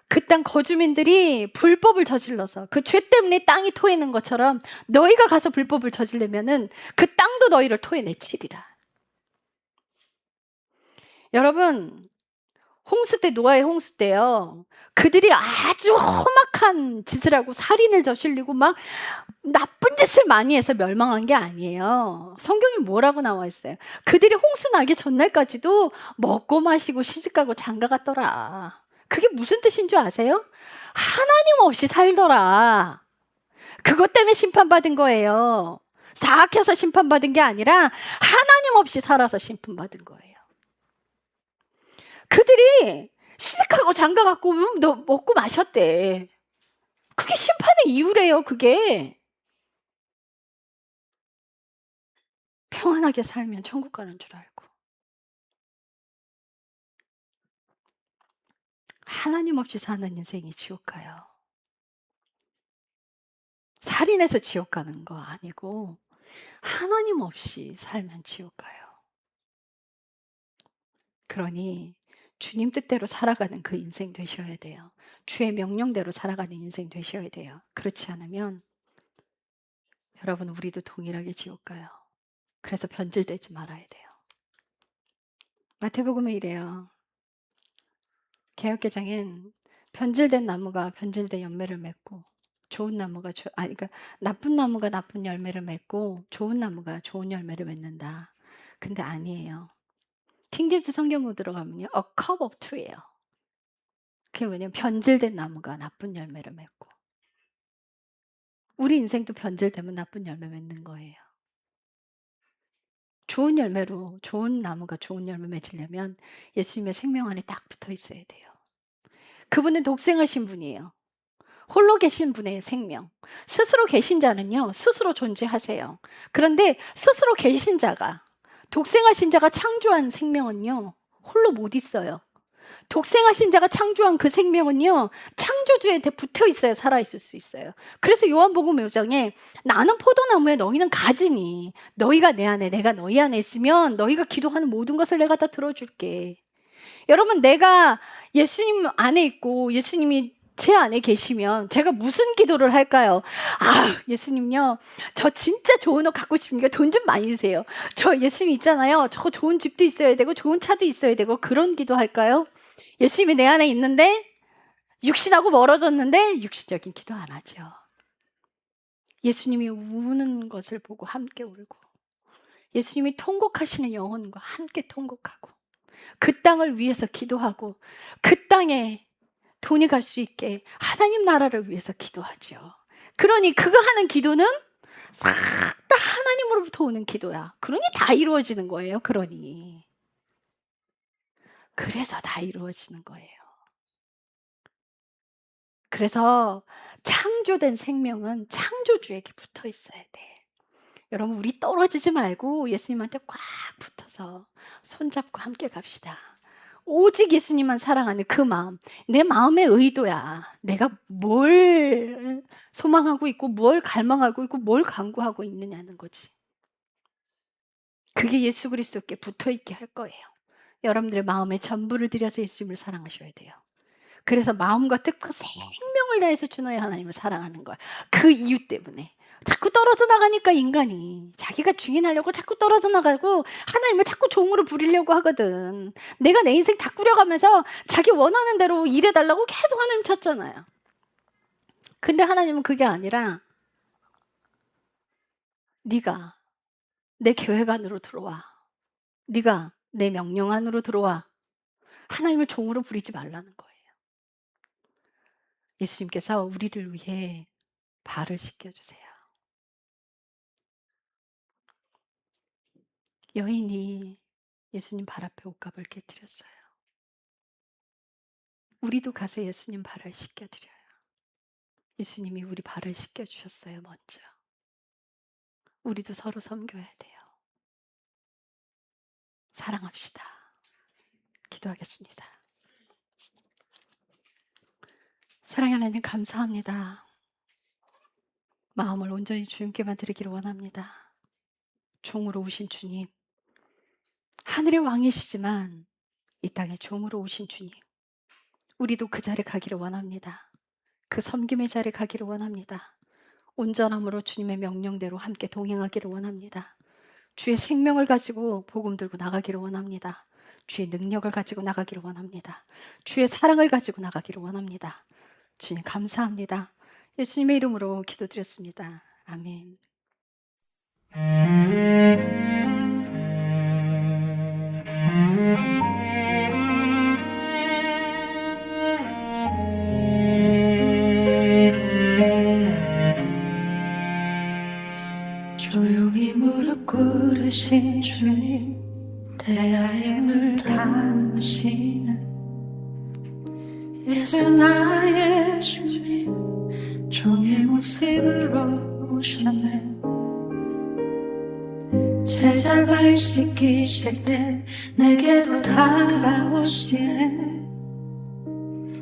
그 땅 거주민들이 불법을 저질러서 그 죄 때문에 땅이 토해는 것처럼 너희가 가서 불법을 저지르면은 그 땅도 너희를 토해내치리라. 여러분 홍수 때 노아의 홍수 때요. 그들이 아주 험악한 짓을 하고 살인을 저질리고 막 나쁜 짓을 많이 해서 멸망한 게 아니에요. 성경이 뭐라고 나와 있어요? 그들이 홍수 나기 전날까지도 먹고 마시고 시집가고 장가갔더라. 그게 무슨 뜻인 줄 아세요? 하나님 없이 살더라. 그것 때문에 심판받은 거예요. 사악해서 심판받은 게 아니라 하나님 없이 살아서 심판받은 거예요. 그들이 시집가고 장가갔고 먹고 마셨대. 그게 심판의 이유래요. 그게. 평안하게 살면 천국 가는 줄 알고. 하나님 없이 사는 인생이 지옥 가요. 살인해서 지옥 가는 거 아니고 하나님 없이 살면 지옥 가요. 그러니 주님 뜻대로 살아가는 그 인생 되셔야 돼요. 주의 명령대로 살아가는 인생 되셔야 돼요. 그렇지 않으면 여러분 우리도 동일하게 지옥 가요. 그래서 변질되지 말아야 돼요. 마태복음에 이래요. 개역개정엔 변질된 나무가 변질된 열매를 맺고 좋은 나무가 그러니까 나쁜 나무가 나쁜 열매를 맺고 좋은 나무가 좋은 열매를 맺는다. 근데 아니에요. 킹제임스 성경으로 들어가면요. A cup of tree예요. 그게 뭐냐면 변질된 나무가 나쁜 열매를 맺고 우리 인생도 변질되면 나쁜 열매 맺는 거예요. 좋은 열매로 좋은 나무가 좋은 열매 맺으려면 예수님의 생명 안에 딱 붙어 있어야 돼요. 그분은 독생하신 분이에요. 홀로 계신 분의 생명. 스스로 계신 자는요, 스스로 존재하세요. 그런데 스스로 계신 자가, 독생하신 자가 창조한 생명은요, 홀로 못 있어요. 독생하신 자가 창조한 그 생명은요, 창조주한테 붙어 있어야 살아있을 수 있어요. 그래서 요한복음 5장에 나는 포도나무에 너희는 가지니 너희가 내 안에 내가 너희 안에 있으면 너희가 기도하는 모든 것을 내가 다 들어줄게. 여러분, 내가 예수님 안에 있고 예수님이 제 안에 계시면 제가 무슨 기도를 할까요? 예수님요, 저 진짜 좋은 옷 갖고 싶으니까 돈 좀 많이 주세요. 저 예수님 있잖아요, 저 좋은 집도 있어야 되고 좋은 차도 있어야 되고, 그런 기도 할까요? 예수님이 내 안에 있는데 육신하고 멀어졌는데 육신적인 기도 안 하죠. 예수님이 우는 것을 보고 함께 울고, 예수님이 통곡하시는 영혼과 함께 통곡하고, 그 땅을 위해서 기도하고, 그 땅에 돈이 갈 수 있게 하나님 나라를 위해서 기도하죠. 그러니 그가 하는 기도는 싹 다 하나님으로부터 오는 기도야. 그러니 다 이루어지는 거예요. 그래서 다 이루어지는 거예요. 그래서 창조된 생명은 창조주에게 붙어 있어야 돼. 여러분, 우리 떨어지지 말고 예수님한테 꽉 붙어서 손잡고 함께 갑시다. 오직 예수님만 사랑하는 그 마음, 내 마음의 의도야. 내가 뭘 소망하고 있고, 뭘 갈망하고 있고, 뭘 간구하고 있느냐는 거지. 그게 예수 그리스도께 붙어있게 할 거예요. 여러분들의 마음에 전부를 들여서 예수님을 사랑하셔야 돼요. 그래서 마음과 뜻과 생명을 다해서 주 너의 하나님을 사랑하는 거야. 그 이유 때문에. 자꾸 떨어져 나가니까 인간이 자기가 주인하려고 자꾸 떨어져 나가고 하나님을 자꾸 종으로 부리려고 하거든. 내가 내 인생 다 꾸려가면서 자기 원하는 대로 일해달라고 계속 하나님 찾잖아요. 근데 하나님은 그게 아니라 네가 내 계획 안으로 들어와. 네가 내 명령 안으로 들어와. 하나님을 종으로 부리지 말라는 거예요. 예수님께서 우리를 위해 발을 씻겨주세요. 여인이 예수님 발 앞에 옷값을 깨뜨렸어요. 우리도 가서 예수님 발을 씻겨드려요. 예수님이 우리 발을 씻겨주셨어요. 먼저 우리도 서로 섬겨야 돼요. 사랑합시다. 기도하겠습니다. 사랑의 하나님, 감사합니다. 마음을 온전히 주님께만 드리기를 원합니다. 종으로 오신 주님, 하늘의 왕이시지만 이 땅에 종으로 오신 주님, 우리도 그 자리에 가기를 원합니다. 그 섬김의 자리에 가기를 원합니다. 온전함으로 주님의 명령대로 함께 동행하기를 원합니다. 주의 생명을 가지고 복음 들고 나가기를 원합니다. 주의 능력을 가지고 나가기를 원합니다. 주의 사랑을 가지고 나가기를 원합니다. 주님, 감사합니다. 예수님의 이름으로 기도드렸습니다. 아멘. 조용히 무릎 꿇으신 주님, 대야의 물 담으시는 예수 나의 주님, 종의 모습으로 오셨네. 제자 발 씻기실 때 내게도 다가오시네.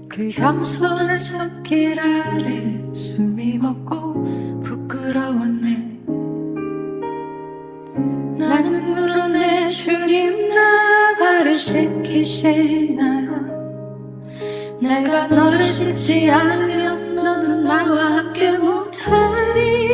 그 겸손한 손길 아래 숨이 멎고 부끄러웠네. 나는 물었네, 주님 나 발을 씻기시나요? 내가 너를 씻지 않으면 너는 나와 함께 못하리.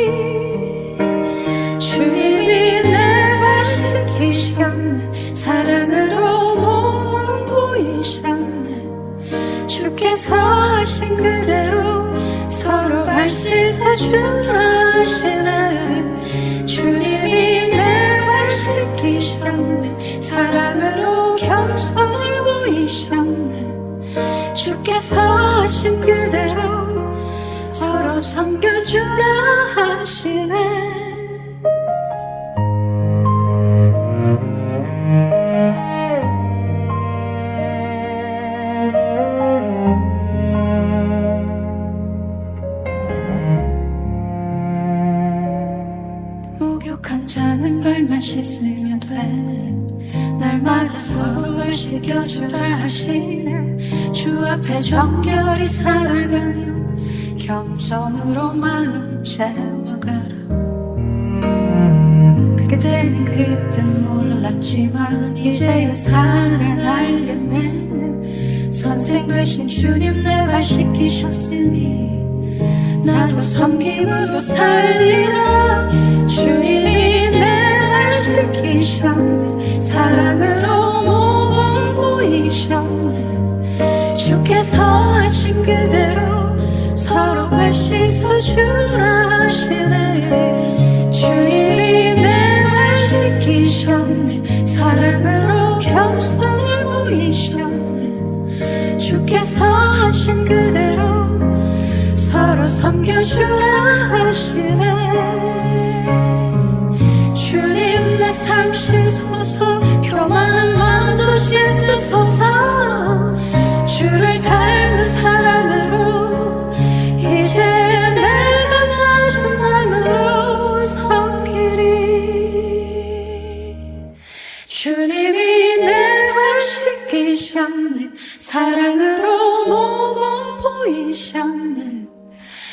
주님이 내 발 씻기셨네. 사랑으로 몸 보이셨네. 주께서 하신 그대로 서로 발 씻어주라 하시네. 주님이 내 발 씻기셨네. 사랑으로 겸손을 보이셨네. 주께서 하신 그대로 서로 섬겨주라 하시네. 섬겨주라 하시네. 주 앞에 정결히 살아가며 겸손으로 마음 채워가라. 그때는 그때 몰랐지만 이제야 사랑을 알겠네. 선생 되신 주님 내 발 씻기셨으니 나도 섬김으로 살리라. 주님이 내 발 씻기셨네. 사랑으로 모범 보이셨네. 주께서 하신 그대로 서로 발 씻어주라 하시네. 주님이 내 발 씻기셨네. 사랑으로 겸손을 보이셨네. 주께서 하신 그대로 서로 섬겨주라 하시네. 주님 내 삶 씻소서. 교만한 마음도 씻으소서. 주를 닮은 사랑으로 이제 내가 낮은 마음으로 섬기리. 주님이 내 발 씻기셨네. 사랑으로 모범 보이셨네.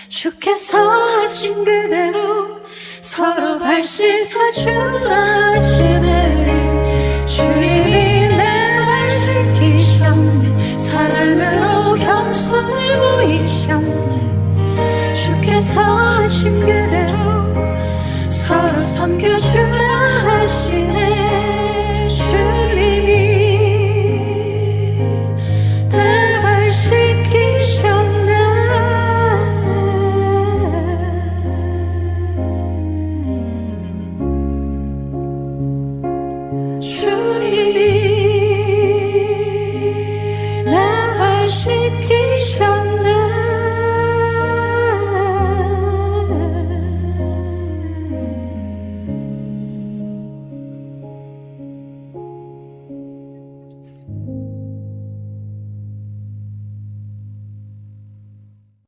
주께서 하신 그대로 서로 발 씻어주라 하시네. 주님이 내 발 씻기셨네. 사랑으로 겸손을 보이셨네. 주께서 하신 그대로 서로 섬겨주라